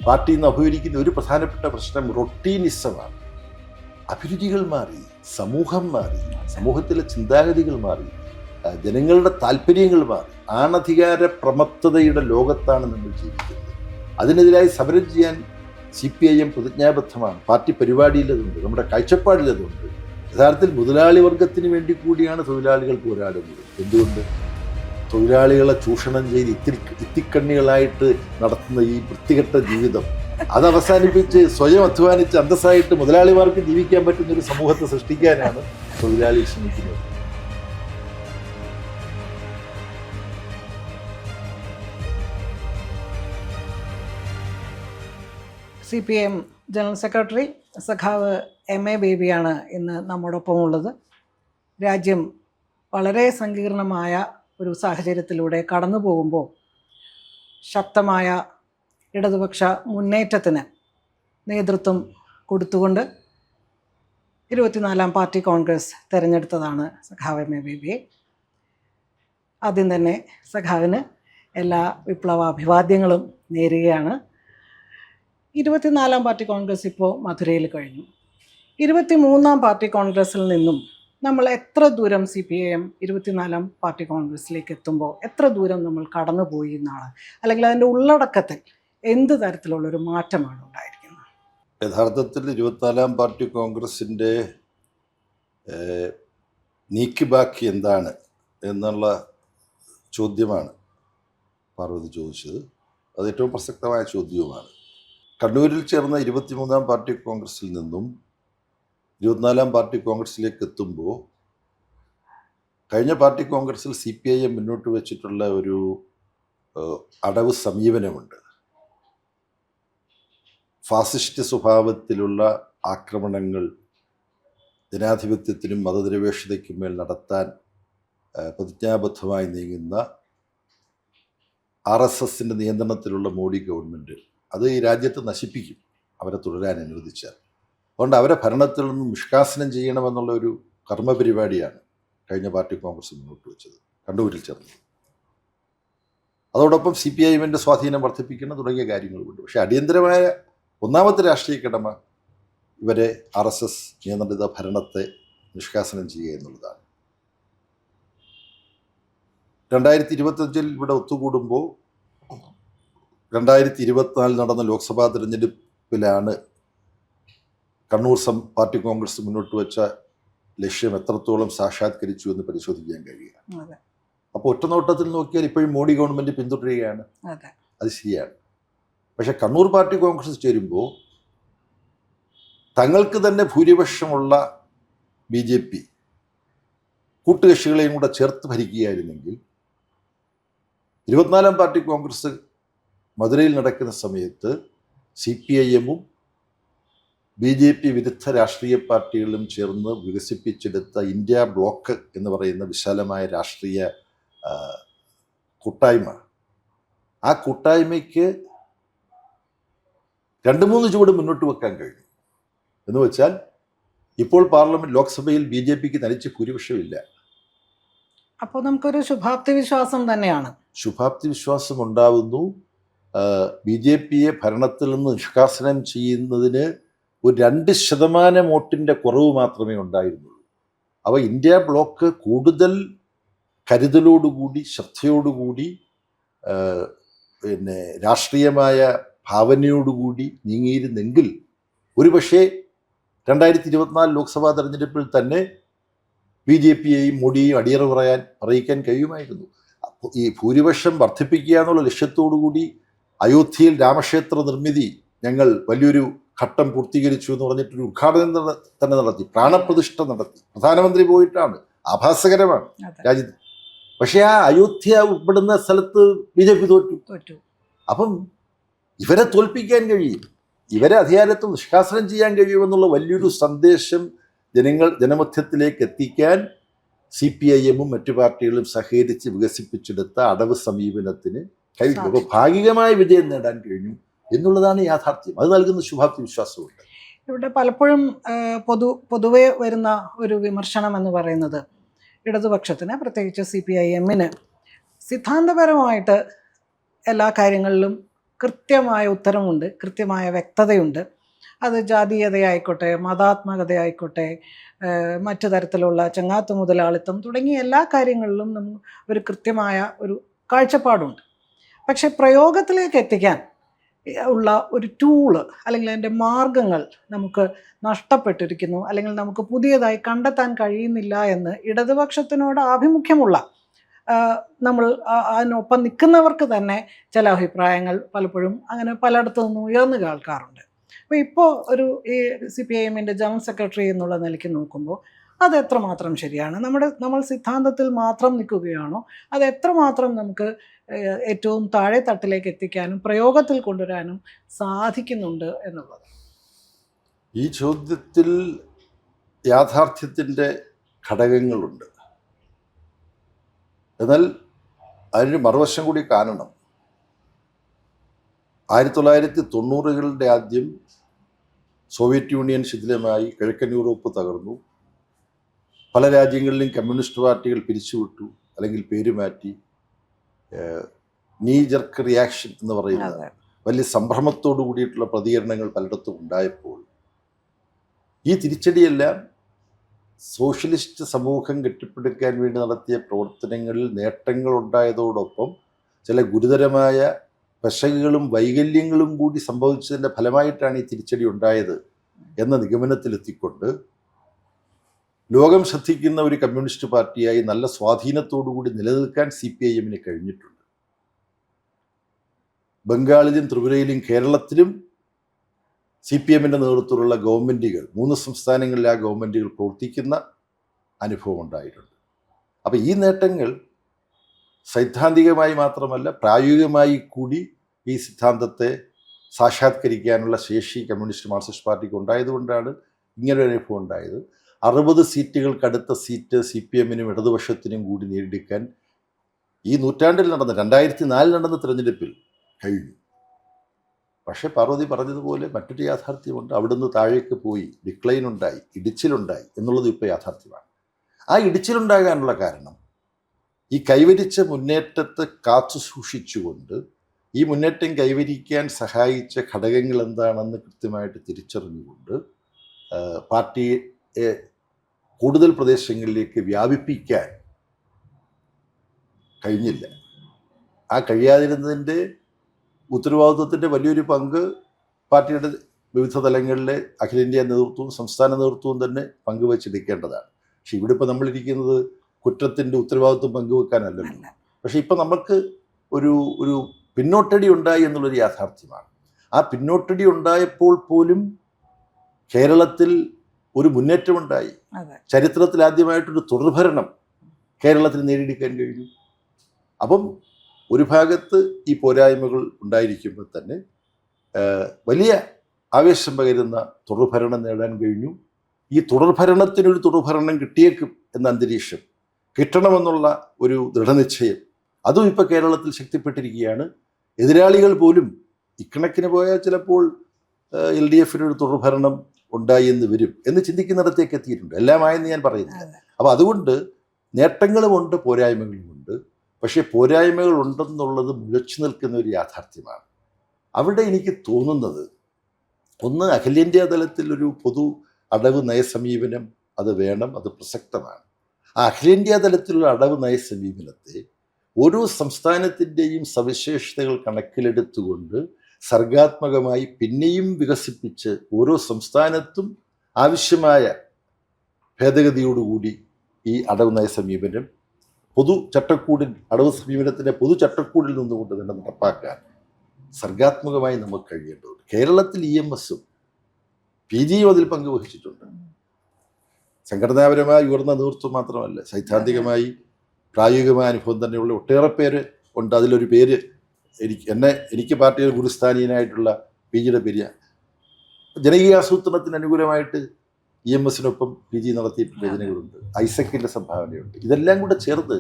Party ഇന്ന് അഭിമുഖീകരിക്കുന്ന ഒരു പ്രധാനപ്പെട്ട പ്രശ്നം റൊട്ടീനിസമാണ്. അഭിരുചികൾ മാറി, സമൂഹം മാറി, സമൂഹത്തിലെ ചിന്താഗതികൾ മാറി, ജനങ്ങളുടെ താല്പര്യങ്ങൾ മാറി. ആണധികാര പ്രമത്തതയുടെ ലോകത്താണ് നമ്മൾ ജീവിക്കുന്നത്. അതിനെതിരായി സമരം ചെയ്യാൻ CPIM പ്രതിജ്ഞാബദ്ധമാണ്. പാർട്ടി പരിപാടിയിലതുണ്ട്, നമ്മുടെ കാഴ്ചപ്പാടിലതുണ്ട്. യഥാർത്ഥത്തിൽ മുതലാളി വർഗത്തിന് വേണ്ടി കൂടിയാണ് തൊഴിലാളികൾ പോരാടുന്നത്. എന്തുകൊണ്ട്? തൊഴിലാളികളെ ചൂഷണം ചെയ്ത് ഇത്തിക്കണ്ണികളായിട്ട് നടത്തുന്ന ഈ വൃത്തികെട്ട ജീവിതം അത് അവസാനിപ്പിച്ച് സ്വയം അധ്വാനിച്ച് അന്തസ്സായിട്ട് മുതലാളിമാർക്ക് ജീവിക്കാൻ പറ്റുന്ന ഒരു സമൂഹത്തെ സൃഷ്ടിക്കാനാണ് തൊഴിലാളി ശ്രമിക്കുന്നത്. CPIM ജനറൽ സെക്രട്ടറി സഖാവ് MA ബേബിയാണ് ഇന്ന് നമ്മോടൊപ്പം ഉള്ളത്. രാജ്യം വളരെ സങ്കീർണമായ ഒരു സാഹചര്യത്തിലൂടെ കടന്നു പോകുമ്പോൾ ശക്തമായ ഇടതുപക്ഷ മുന്നേറ്റത്തിന് നേതൃത്വം കൊടുത്തുകൊണ്ട് 24ാം പാർട്ടി കോൺഗ്രസ് തിരഞ്ഞെടുത്തതാണ് സഖാവ് MA ബേബിയെ. ആദ്യം തന്നെ സഖാവിന് എല്ലാ വിപ്ലവാഭിവാദ്യങ്ങളും നേരുകയാണ്. 24ാം പാർട്ടി കോൺഗ്രസ് ഇപ്പോൾ മധുരയിൽ കഴിഞ്ഞു. 23ാം പാർട്ടി കോൺഗ്രസിൽ നിന്നും നമ്മൾ എത്ര ദൂരം CPIM 24ാം പാർട്ടി കോൺഗ്രസിലേക്ക് എത്തുമ്പോൾ എത്ര ദൂരം നമ്മൾ കടന്നുപോയി എന്നാണ്, അല്ലെങ്കിൽ അതിൻ്റെ ഉള്ളടക്കത്തിൽ എന്ത് തരത്തിലുള്ളൊരു മാറ്റമാണ് ഉണ്ടായിരിക്കുന്നത്? യഥാർത്ഥത്തിൽ 24ാം പാർട്ടി കോൺഗ്രസിൻ്റെ നീക്കിബാക്കി എന്താണ് എന്നുള്ള ചോദ്യമാണ് പാർവതി ചോദിച്ചത്. അത് ഏറ്റവും പ്രസക്തമായ ചോദ്യവുമാണ്. കണ്ണൂരിൽ ചേർന്ന 23ാം പാർട്ടി കോൺഗ്രസിൽ നിന്നും 24ാം പാർട്ടി കോൺഗ്രസിലേക്ക് എത്തുമ്പോൾ കഴിഞ്ഞ പാർട്ടി കോൺഗ്രസിൽ CPIM മുന്നോട്ട് വെച്ചിട്ടുള്ള ഒരു അടവ് സമീപനമുണ്ട്. ഫാസിസ്റ്റ് സ്വഭാവത്തിലുള്ള ആക്രമണങ്ങൾ ജനാധിപത്യത്തിനും മതനിരപേക്ഷതയ്ക്കും മേൽ നടത്താൻ പ്രതിജ്ഞാബദ്ധമായി നീങ്ങുന്ന RSSൻ്റെ നിയന്ത്രണത്തിലുള്ള മോഡി ഗവൺമെൻറ് അത് ഈ രാജ്യത്ത് നശിപ്പിക്കും അവരെ തുടരാൻ അനുവദിച്ചാൽ. അതുകൊണ്ട് അവരെ ഭരണത്തിൽ നിന്നും നിഷ്കാസനം ചെയ്യണമെന്നുള്ള ഒരു കർമ്മപരിപാടിയാണ് കഴിഞ്ഞ പാർട്ടി കോൺഗ്രസ് മുന്നോട്ട് വെച്ചത്, കണ്ണൂരിൽ ചേർന്നത്. അതോടൊപ്പം CPIMൻ്റെ സ്വാധീനം വർദ്ധിപ്പിക്കണം തുടങ്ങിയ കാര്യങ്ങളുമുണ്ട്. പക്ഷേ അടിയന്തരമായ ഒന്നാമത്തെ രാഷ്ട്രീയ കടമ ഇവരെ RSS നിയന്ത്രിത ഭരണത്തെ നിഷ്കാസനം ചെയ്യുക എന്നുള്ളതാണ്. 2025 ഇവിടെ ഒത്തുകൂടുമ്പോൾ 2024 നടന്ന ലോക്സഭാ തിരഞ്ഞെടുപ്പിലാണ് കണ്ണൂർ പാർട്ടി കോൺഗ്രസ് മുന്നോട്ട് വെച്ച ലക്ഷ്യം എത്രത്തോളം സാക്ഷാത്കരിച്ചു എന്ന് പരിശോധിക്കാൻ കഴിയുക. അപ്പോൾ ഒറ്റനോട്ടത്തിൽ നോക്കിയാൽ ഇപ്പോഴും മോഡി ഗവൺമെൻറ് പിന്തുടരുകയാണ്, അത് ശരിയാണ്. പക്ഷെ കണ്ണൂർ പാർട്ടി കോൺഗ്രസ് ചേരുമ്പോൾ തങ്ങൾക്ക് തന്നെ ഭൂരിപക്ഷമുള്ള BJP കൂട്ടുകക്ഷികളെയും കൂടെ ചേർത്ത് ഭരിക്കുകയായിരുന്നെങ്കിൽ 24ാം പാർട്ടി കോൺഗ്രസ് മധുരയിൽ നടക്കുന്ന സമയത്ത് CPIMഉം BJP വിരുദ്ധ രാഷ്ട്രീയ പാർട്ടികളും ചേർന്ന് വികസിപ്പിച്ചെടുത്ത ഇന്ത്യ ബ്ലോക്ക് എന്ന് പറയുന്ന വിശാലമായ രാഷ്ട്രീയ കൂട്ടായ്മ, ആ കൂട്ടായ്മയ്ക്ക് 2-3 ചുവട് മുന്നോട്ട് വെക്കാൻ കഴിഞ്ഞു. എന്ന് വെച്ചാൽ ഇപ്പോൾ ലോക്സഭയിൽ BJPക്ക് തനിച്ച് ഭൂരിപക്ഷമില്ല. അപ്പോൾ നമുക്കൊരു ശുഭാപ്തി വിശ്വാസം തന്നെയാണ്. ശുഭാപ്തി വിശ്വാസം ഉണ്ടാവുന്നു. BJPയെ ഭരണത്തിൽ നിന്ന് നിഷ്കാസനം ചെയ്യുന്നതിന് ഒരു 2% വോട്ടിൻ്റെ കുറവ് മാത്രമേ ഉണ്ടായിരുന്നുള്ളൂ. അവ ഇന്ത്യ ബ്ലോക്ക് കൂടുതൽ കരുതലോടുകൂടി ശ്രദ്ധയോടുകൂടി രാഷ്ട്രീയമായ ഭാവനയോടുകൂടി നീങ്ങിയിരുന്നെങ്കിൽ ഒരുപക്ഷെ 2024 ലോക്സഭാ തെരഞ്ഞെടുപ്പിൽ തന്നെ BJPയെയും മോഡിയെയും അടിയറ പറയിക്കാൻ കഴിയുമായിരുന്നു. ഈ ഭൂരിപക്ഷം വർദ്ധിപ്പിക്കുക എന്നുള്ള ലക്ഷ്യത്തോടുകൂടി അയോധ്യയിൽ രാമക്ഷേത്ര നിർമ്മിതി ഞങ്ങൾ വലിയൊരു ഘട്ടം പൂർത്തീകരിച്ചു എന്ന് പറഞ്ഞിട്ടൊരു ഉദ്ഘാടനം തന്നെ നടത്തി, പ്രാണപ്രതിഷ്ഠ നടത്തി. പ്രധാനമന്ത്രി പോയിട്ടാണ്, ആഭാസകരമാണ് രാജ്യത്ത്. പക്ഷേ ആ അയോധ്യ ഉൾപ്പെടുന്ന സ്ഥലത്ത് BJP തോറ്റു. അപ്പം ഇവരെ തോൽപ്പിക്കാൻ കഴിയും, ഇവരെ അധികാരത്തിൽ നിഷ്കാസനം ചെയ്യാൻ കഴിയുമെന്നുള്ള വലിയൊരു സന്ദേശം ജനമധ്യത്തിലേക്ക് എത്തിക്കാൻ CPIMഉം മറ്റു പാർട്ടികളും സഹകരിച്ച് വികസിപ്പിച്ചെടുത്ത അടവ് സമീപനത്തിന് കഴിഞ്ഞു. അപ്പോൾ ഭാഗികമായ വിജയം നേടാൻ കഴിഞ്ഞു എന്നുള്ളതാണ് യാഥാർത്ഥ്യം. അത് നൽകുന്ന ശുഭാപ്തി വിശ്വാസമുണ്ട്. ഇവിടെ പലപ്പോഴും പൊതുവെ വരുന്ന ഒരു വിമർശനം എന്ന് പറയുന്നത് ഇടതുപക്ഷത്തിന്, പ്രത്യേകിച്ച് CPIMന് സിദ്ധാന്തപരമായിട്ട് എല്ലാ കാര്യങ്ങളിലും കൃത്യമായ ഉത്തരമുണ്ട്, കൃത്യമായ വ്യക്തതയുണ്ട്. അത് ജാതീയതയായിക്കോട്ടെ, മതാത്മകതയായിക്കോട്ടെ, മറ്റു തരത്തിലുള്ള ചങ്ങാത്ത മുതലാളിത്തം തുടങ്ങിയ എല്ലാ കാര്യങ്ങളിലും ഒരു കൃത്യമായ ഒരു കാഴ്ചപ്പാടുണ്ട്. പക്ഷെ പ്രയോഗത്തിലേക്ക് എത്തിക്കാൻ ഉള്ള ഒരു ടൂള് അല്ലെങ്കിൽ അതിൻ്റെ മാർഗങ്ങൾ നമുക്ക് നഷ്ടപ്പെട്ടിരിക്കുന്നു, അല്ലെങ്കിൽ നമുക്ക് പുതിയതായി കണ്ടെത്താൻ കഴിയുന്നില്ല എന്ന് ഇടതുപക്ഷത്തിനോട് ആഭിമുഖ്യമുള്ള നമ്മൾ അതിനൊപ്പം നിൽക്കുന്നവർക്ക് തന്നെ ചില അഭിപ്രായങ്ങൾ പലപ്പോഴും അങ്ങനെ പലയിടത്തു നിന്നും ഉയർന്നു കേൾക്കാറുണ്ട്. അപ്പോൾ ഇപ്പോൾ ഒരു ഈ CPIM-ൻ്റെ ജനറൽ സെക്രട്ടറി എന്നുള്ള നിലയ്ക്ക് നോക്കുമ്പോൾ അത് എത്രമാത്രം ശരിയാണ്? നമ്മൾ സിദ്ധാന്തത്തിൽ മാത്രം നിൽക്കുകയാണോ? അത് എത്രമാത്രം നമുക്ക് ഏറ്റവും താഴെ തട്ടിലേക്ക് എത്തിക്കാനും പ്രയോഗത്തിൽ കൊണ്ടുവരാനും സാധിക്കുന്നുണ്ട് എന്നുള്ളത്? ഈ ചോദ്യത്തിൽ യാഥാർത്ഥ്യത്തിൻ്റെ ഘടകങ്ങളുണ്ട്. എന്നാൽ അതിന് മറുവശം കൂടി കാണണം. 1990-കളുടെ ആദ്യം സോവിയറ്റ് യൂണിയൻ ശിഥിലമായി, കിഴക്കൻ യൂറോപ്പ് തകർന്നു, പല രാജ്യങ്ങളിലും കമ്മ്യൂണിസ്റ്റ് പാർട്ടികൾ പിരിച്ചുവിട്ടു അല്ലെങ്കിൽ പേര് മാറ്റി. നീ ജർക്ക് റിയാക്ഷൻ എന്ന് പറയുന്ന വലിയ സംഭ്രമത്തോടു കൂടിയിട്ടുള്ള പ്രതികരണങ്ങൾ പലയിടത്തും ഉണ്ടായപ്പോൾ ഈ തിരിച്ചടിയെല്ലാം സോഷ്യലിസ്റ്റ് സമൂഹം കെട്ടിപ്പടുക്കാൻ വേണ്ടി നടത്തിയ പ്രവർത്തനങ്ങളിൽ നേട്ടങ്ങൾ ഉണ്ടായതോടൊപ്പം ചില ഗുരുതരമായ പെശകുകളും വൈകല്യങ്ങളും കൂടി സംഭവിച്ചതിൻ്റെ ഫലമായിട്ടാണ് ഈ തിരിച്ചടി ഉണ്ടായത് എന്ന നിഗമനത്തിലെത്തിക്കൊണ്ട് ലോകം ശ്രദ്ധിക്കുന്ന ഒരു കമ്മ്യൂണിസ്റ്റ് പാർട്ടിയായി നല്ല സ്വാധീനത്തോടുകൂടി നിലനിൽക്കാൻ CPIM-ന് കഴിഞ്ഞിട്ടുണ്ട്. ബംഗാളിലും ത്രിപുരയിലും കേരളത്തിലും CPM-ൻ്റെ നേതൃത്വത്തിലുള്ള ഗവൺമെൻറ്റുകൾ, 3 സംസ്ഥാനങ്ങളിലെ ആ ഗവൺമെൻറ്റുകൾ പ്രവർത്തിക്കുന്ന അനുഭവം ഉണ്ടായിട്ടുണ്ട്. അപ്പോൾ ഈ നേട്ടങ്ങൾ സൈദ്ധാന്തികമായി മാത്രമല്ല പ്രായോഗികമായി കൂടി ഈ സിദ്ധാന്തത്തെ സാക്ഷാത്കരിക്കാനുള്ള ശേഷി കമ്മ്യൂണിസ്റ്റ് മാർക്സിസ്റ്റ് പാർട്ടിക്ക് ഉണ്ടായതുകൊണ്ടാണ് ഇങ്ങനൊരു അനുഭവം ഉണ്ടായത്. 60 സീറ്റുകൾക്കടുത്ത സീറ്റ് CPM-നും ഇടതുപക്ഷത്തിനും കൂടി നേടിയെടുക്കാൻ ഈ നൂറ്റാണ്ടിൽ നടന്ന 2004 നടന്ന തിരഞ്ഞെടുപ്പിൽ കഴിഞ്ഞു. പക്ഷേ പാർവതി പറഞ്ഞതുപോലെ മറ്റൊരു യാഥാർത്ഥ്യമുണ്ട്. അവിടുന്ന് താഴേക്ക് പോയി, ഡിക്ലൈൻ ഉണ്ടായി, ഇടിച്ചിലുണ്ടായി എന്നുള്ളത് ഇപ്പോൾ യാഥാർത്ഥ്യമാണ്. ആ ഇടിച്ചിലുണ്ടാകാനുള്ള കാരണം ഈ കൈവരിച്ച മുന്നേറ്റത്തെ കാത്തു സൂക്ഷിച്ചുകൊണ്ട് ഈ മുന്നേറ്റം കൈവരിക്കാൻ സഹായിച്ച ഘടകങ്ങൾ എന്താണെന്ന് കൃത്യമായിട്ട് തിരിച്ചറിഞ്ഞുകൊണ്ട് പാർട്ടിയെ കൂടുതൽ പ്രദേശങ്ങളിലേക്ക് വ്യാപിപ്പിക്കാൻ കഴിഞ്ഞില്ല. ആ കഴിയാതിരുന്നതിൻ്റെ ഉത്തരവാദിത്വത്തിൻ്റെ വലിയൊരു പങ്ക് പാർട്ടിയുടെ വിവിധ തലങ്ങളിലെ അഖിലേന്ത്യാ നേതൃത്വവും സംസ്ഥാന നേതൃത്വവും തന്നെ പങ്കുവച്ചെടുക്കേണ്ടതാണ്. പക്ഷെ ഇവിടെ ഇപ്പോൾ നമ്മളിരിക്കുന്നത് കുറ്റത്തിൻ്റെ ഉത്തരവാദിത്വം പങ്കുവെക്കാനല്ലല്ലോ. പക്ഷെ ഇപ്പം നമുക്ക് ഒരു പിന്നോട്ടടി ഉണ്ടായി എന്നുള്ളൊരു യാഥാർത്ഥ്യമാണ്. ആ പിന്നോട്ടടി ഉണ്ടായപ്പോൾ പോലും കേരളത്തിൽ ഒരു മുന്നേറ്റമുണ്ടായി. ചരിത്രത്തിൽ ആദ്യമായിട്ടൊരു തുടർഭരണം കേരളത്തിൽ നേടിയെടുക്കാൻ കഴിഞ്ഞു. അപ്പം ഒരു ഭാഗത്ത് ഈ പോരായ്മകൾ ഉണ്ടായിരിക്കുമ്പോൾ തന്നെ വലിയ ആവേശം പകരുന്ന തുടർഭരണം നേടാൻ കഴിഞ്ഞു. ഈ തുടർഭരണത്തിനൊരു തുടർഭരണം കിട്ടിയേക്കും എന്ന അന്തരീക്ഷം കിട്ടണമെന്നുള്ള ഒരു ദൃഢനിശ്ചയം അതും ഇപ്പോൾ കേരളത്തിൽ ശക്തിപ്പെട്ടിരിക്കുകയാണ്. എതിരാളികൾ പോലും ഇക്കണക്കിന് പോയാൽ ചിലപ്പോൾ LDF-നൊരു തുടർഭരണം ഉണ്ടായി എന്ന് വരും എന്ന് ചിന്തിക്കുന്നിടത്തേക്ക് എത്തിയിട്ടുണ്ട്. എല്ലാമായെന്ന് ഞാൻ പറയുന്നില്ല. അപ്പോൾ അതുകൊണ്ട് നേട്ടങ്ങളുമുണ്ട്, പോരായ്മകളുമുണ്ട്. പക്ഷേ പോരായ്മകൾ ഉണ്ടെന്നുള്ളത് മുഴച്ചു നിൽക്കുന്ന ഒരു യാഥാർത്ഥ്യമാണ്. അവിടെ എനിക്ക് തോന്നുന്നത്, ഒന്ന്, അഖിലേന്ത്യാ തലത്തിൽ ഒരു പൊതു അടവ് നയസമീപനം അത് വേണം, അത് പ്രസക്തമാണ്. ആ അഖിലേന്ത്യാ തലത്തിലുള്ള അടവ് നയസമീപനത്തെ ഓരോ സംസ്ഥാനത്തിൻ്റെയും സവിശേഷതകൾ കണക്കിലെടുത്തുകൊണ്ട് സർഗാത്മകമായി പിന്നെയും വികസിപ്പിച്ച് ഓരോ സംസ്ഥാനത്തും ആവശ്യമായ ഭേദഗതിയോടുകൂടി ഈ അടവ് നയ സമീപനം പൊതു ചട്ടക്കൂടിൽ, അടവ് സമീപനത്തിൻ്റെ പൊതു ചട്ടക്കൂടിൽ നിന്നുകൊണ്ട് തന്നെ നടപ്പാക്കാൻ സർഗാത്മകമായി നമുക്ക് കഴിയേണ്ടതുണ്ട്. കേരളത്തിൽ EMS-ഉം PG-യും അതിൽ പങ്കുവഹിച്ചിട്ടുണ്ട്. സംഘടനാപരമായി ഉയർന്ന നേതൃത്വം മാത്രമല്ല, സൈദ്ധാന്തികമായി പ്രായോഗികമായ അനുഭവം തന്നെയുള്ള ഒട്ടേറെ പേര് ഉണ്ട്. അതിലൊരു പേര് എനിക്ക് പാർട്ടിയിൽ ഗുരുസ്ഥാനീയനായിട്ടുള്ള PG-യുടെ പേര്. ജനകീയാസൂത്രണത്തിന് അനുകൂലമായിട്ട് EMS-നൊപ്പം PG നടത്തിയിട്ടുള്ള രചനകളുണ്ട്. ഐസക്കിൻ്റെ സംഭാവനയുണ്ട്. ഇതെല്ലാം കൂടെ ചേർത്ത്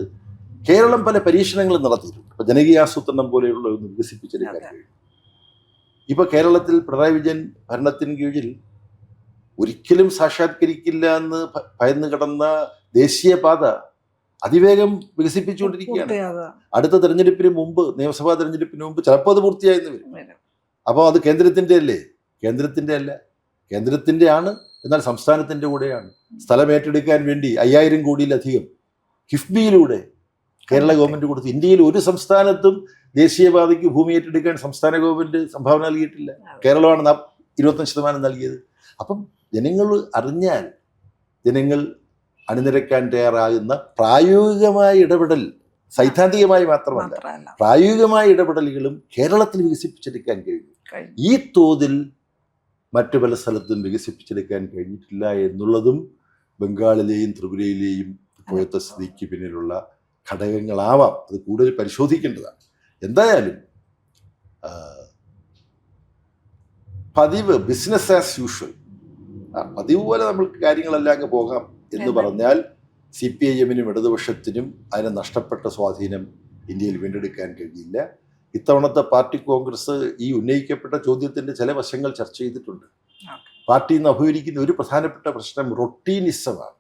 കേരളം പല പരീക്ഷണങ്ങളും നടത്തിയിട്ടുണ്ട്. ഇപ്പോൾ ജനകീയാസൂത്രണം പോലെയുള്ള ഒന്ന് വികസിപ്പിച്ചെടുക്കാൻ കഴിയും. ഇപ്പോൾ കേരളത്തിൽ പിണറായി വിജയൻ ഭരണത്തിന് കീഴിൽ ഒരിക്കലും സാക്ഷാത്കരിക്കില്ല എന്ന് ഭയന്ന് കിടന്ന ദേശീയപാത അതിവേഗം വികസിപ്പിച്ചുകൊണ്ടിരിക്കുകയാണ്. അടുത്ത തെരഞ്ഞെടുപ്പിന് മുമ്പ്, നിയമസഭാ തെരഞ്ഞെടുപ്പിന് മുമ്പ് ചിലപ്പോൾ അത് പൂർത്തിയായെന്ന് വരും. അപ്പോൾ അത് കേന്ദ്രത്തിൻ്റെ അല്ലേ? കേന്ദ്രത്തിൻ്റെ അല്ല, കേന്ദ്രത്തിൻ്റെ ആണ്, എന്നാൽ സംസ്ഥാനത്തിൻ്റെ കൂടെയാണ്. സ്ഥലം ഏറ്റെടുക്കാൻ വേണ്ടി 5000 കോടിയിലധികം കിഫ്ബിയിലൂടെ കേരള ഗവൺമെൻറ് കൊടുത്തു. ഇന്ത്യയിൽ ഒരു സംസ്ഥാനത്തും ദേശീയപാതയ്ക്ക് ഭൂമി ഏറ്റെടുക്കാൻ സംസ്ഥാന ഗവൺമെൻറ് സംഭാവന നൽകിയിട്ടില്ല. കേരളമാണ് 25% നൽകിയത്. അപ്പം ജനങ്ങൾ അറിഞ്ഞാൽ ജനങ്ങൾ അണിനിരക്കാൻ തയ്യാറാകുന്ന പ്രായോഗികമായ ഇടപെടൽ, സൈദ്ധാന്തികമായി മാത്രമല്ല, പ്രായോഗികമായ ഇടപെടലുകളും കേരളത്തിൽ വികസിപ്പിച്ചെടുക്കാൻ കഴിഞ്ഞു. ഈ തോതിൽ മറ്റു പല സ്ഥലത്തും വികസിപ്പിച്ചെടുക്കാൻ കഴിഞ്ഞിട്ടില്ല എന്നുള്ളതും ബംഗാളിലെയും ത്രിപുരയിലെയും ഇപ്പോഴത്തെ സ്ഥിതിക്ക് പിന്നിലുള്ള ഘടകങ്ങളാവാം. അത് കൂടുതൽ പരിശോധിക്കേണ്ടതാണ്. എന്തായാലും പതിവ് ബിസിനസ് ആസ് യൂഷ്വൽ, പതിവ് പോലെ നമ്മൾക്ക് കാര്യങ്ങളെല്ലാം അങ്ങ് പോകാം എന്ന് പറഞ്ഞാൽ CPIM-നും ഇടതുപക്ഷത്തിനും അതിന് നഷ്ടപ്പെട്ട സ്വാധീനം ഇന്ത്യയിൽ വീണ്ടെടുക്കാൻ കഴിയില്ല. ഇത്തവണത്തെ പാർട്ടി കോൺഗ്രസ് ഈ ഉന്നയിക്കപ്പെട്ട ചോദ്യത്തിൻ്റെ ചില വശങ്ങൾ ചർച്ച ചെയ്തിട്ടുണ്ട്. പാർട്ടി ഇന്ന് അഭിമുഖീകരിക്കുന്ന ഒരു പ്രധാനപ്പെട്ട പ്രശ്നം റൊട്ടീനിസമാണ്.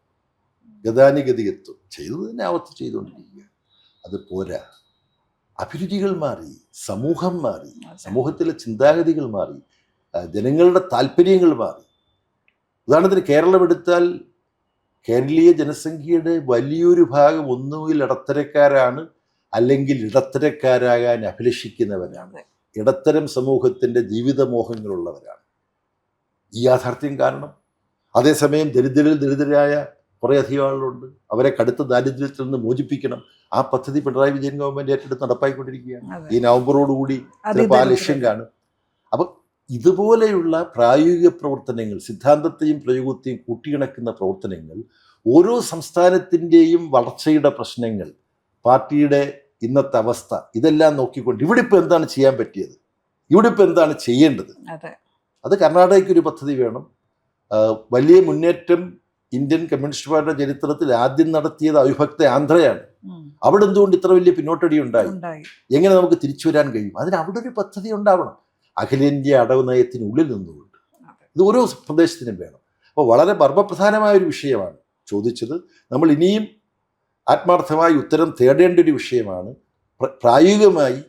ഗതാനുഗതികത്വം ചെയ്തത് തന്നെ ആവർത്തി ചെയ്തുകൊണ്ടിരിക്കുക. അത് പോരാ. അഭിരുചികൾ മാറി, സമൂഹം മാറി, സമൂഹത്തിലെ ചിന്താഗതികൾ മാറി, ജനങ്ങളുടെ താല്പര്യങ്ങൾ മാറി. ഉദാഹരണത്തിന് കേരളം എടുത്താൽ കേരളീയ ജനസംഖ്യയുടെ വലിയൊരു ഭാഗം ഒന്നുകിൽ ഇടത്തരക്കാരാണ്, അല്ലെങ്കിൽ ഇടത്തരക്കാരാകാൻ അഭിലഷിക്കുന്നവരാണ്. ഇടത്തരം സമൂഹത്തിൻ്റെ ജീവിതമോഹങ്ങളുള്ളവരാണ്. ഈ യാഥാർത്ഥ്യം കാരണം അതേസമയം ദരിദ്രരായ കുറേയധികം ആളുകളുണ്ട്. അവരെ കടുത്ത ദാരിദ്ര്യത്തിൽ നിന്ന് മോചിപ്പിക്കണം. ആ പദ്ധതി പിണറായി വിജയൻ ഗവൺമെൻറ് ഏറ്റെടുത്ത് നടപ്പായിക്കൊണ്ടിരിക്കുകയാണ്. ഈ നവംബറോടുകൂടി ചിലപ്പോൾ ആ ലക്ഷ്യം കാണും. അപ്പം ഇതുപോലെയുള്ള പ്രായോഗിക പ്രവർത്തനങ്ങൾ, സിദ്ധാന്തത്തെയും പ്രയോഗത്തെയും കൂട്ടിയിണക്കുന്ന പ്രവർത്തനങ്ങൾ, ഓരോ സംസ്ഥാനത്തിൻ്റെയും വളർച്ചയുടെ പ്രശ്നങ്ങൾ, പാർട്ടിയുടെ ഇന്നത്തെ അവസ്ഥ, ഇതെല്ലാം നോക്കിക്കൊണ്ട് ഇവിടെ ഇപ്പോൾ എന്താണ് ചെയ്യാൻ പറ്റിയത്, ഇവിടെ ഇപ്പോൾ എന്താണ് ചെയ്യേണ്ടത്. അത് കർണാടകയ്ക്ക് ഒരു പദ്ധതി വേണം. വലിയ മുന്നേറ്റം ഇന്ത്യൻ കമ്മ്യൂണിസ്റ്റ് പാർട്ടിയുടെ ചരിത്രത്തിൽ ആദ്യം നടത്തിയത് അവിഭക്ത ആന്ധ്രയാണ്. അവിടെ എന്തുകൊണ്ട് ഇത്ര വലിയ പിന്നോട്ടടി ഉണ്ടായി? എങ്ങനെ നമുക്ക് തിരിച്ചു വരാൻ കഴിയും? അതിന് അവിടെ ഒരു പദ്ധതി ഉണ്ടാവണം. അഖിലേന്ത്യാ അടവ് നയത്തിനുള്ളിൽ നിന്നുകൊണ്ട് ഇത് ഓരോ പ്രദേശത്തിനും വേണം. അപ്പോൾ വളരെ മർമ്മപ്രധാനമായ ഒരു വിഷയമാണ് ചോദിച്ചത്. നമ്മൾ ഇനിയും ആത്മാർത്ഥമായി ഉത്തരം തേടേണ്ട ഒരു വിഷയമാണ്. പ്രായോഗികമായി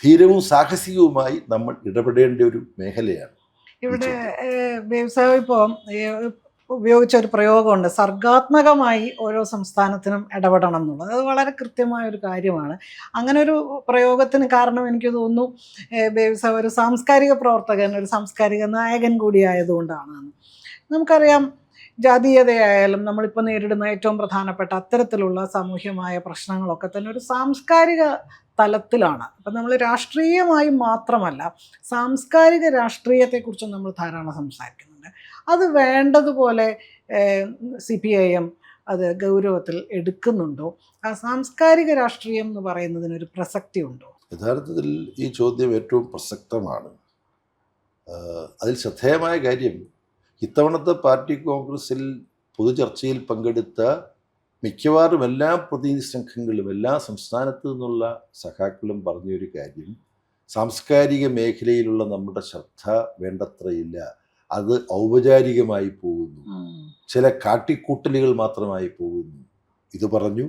ധീരവും സാഹസികവുമായി നമ്മൾ ഇടപെടേണ്ട ഒരു മേഖലയാണ്. ഇവിടെ ഇപ്പോൾ ഉപയോഗിച്ച ഒരു പ്രയോഗമുണ്ട്, സർഗാത്മകമായി ഓരോ സംസ്ഥാനത്തിനും ഇടപെടണം എന്നുള്ളത്. അത് വളരെ കൃത്യമായ ഒരു കാര്യമാണ്. അങ്ങനെ ഒരു പ്രയോഗത്തിന് കാരണം എനിക്ക് തോന്നുന്നു ബേബിസാഹ് ഒരു സാംസ്കാരിക പ്രവർത്തകൻ, ഒരു സാംസ്കാരിക നായകൻ കൂടിയായതുകൊണ്ടാണ്. നമുക്കറിയാം, ജാതീയതയായാലും നമ്മളിപ്പോൾ നേരിടുന്ന ഏറ്റവും പ്രധാനപ്പെട്ട അത്തരത്തിലുള്ള സാമൂഹ്യമായ പ്രശ്നങ്ങളൊക്കെ തന്നെ ഒരു സാംസ്കാരിക തലത്തിലാണ്. അപ്പം നമ്മൾ രാഷ്ട്രീയമായി മാത്രമല്ല, സാംസ്കാരിക രാഷ്ട്രീയത്തെക്കുറിച്ചും നമ്മൾ ധാരാളം സംസാരിക്കുന്നുണ്ട്. അത് വേണ്ടതുപോലെ CPIM അത് ഗൗരവത്തിൽ എടുക്കുന്നുണ്ടോ? ആ സാംസ്കാരിക രാഷ്ട്രീയം എന്ന് പറയുന്നതിനൊരു പ്രസക്തി ഉണ്ടോ? യഥാർത്ഥത്തിൽ ഈ ചോദ്യം ഏറ്റവും പ്രസക്തമാണ്. അതിൽ ശ്രദ്ധേയമായ കാര്യം, ഇത്തവണത്തെ പാർട്ടി കോൺഗ്രസിൽ പൊതുചർച്ചയിൽ പങ്കെടുത്ത മിക്കവാറും എല്ലാ പ്രതിനിധി സംഘങ്ങളും, എല്ലാ സംസ്ഥാനത്തു നിന്നുള്ള സഖാക്കളും പറഞ്ഞൊരു കാര്യം, സാംസ്കാരിക മേഖലയിലുള്ള നമ്മുടെ ശ്രദ്ധ വേണ്ടത്രയില്ല, അത് ഔപചാരികമായി പോകുന്നു, ചില കാട്ടിക്കൂട്ടലുകൾ മാത്രമായി പോകുന്നു. ഇത് പറഞ്ഞു.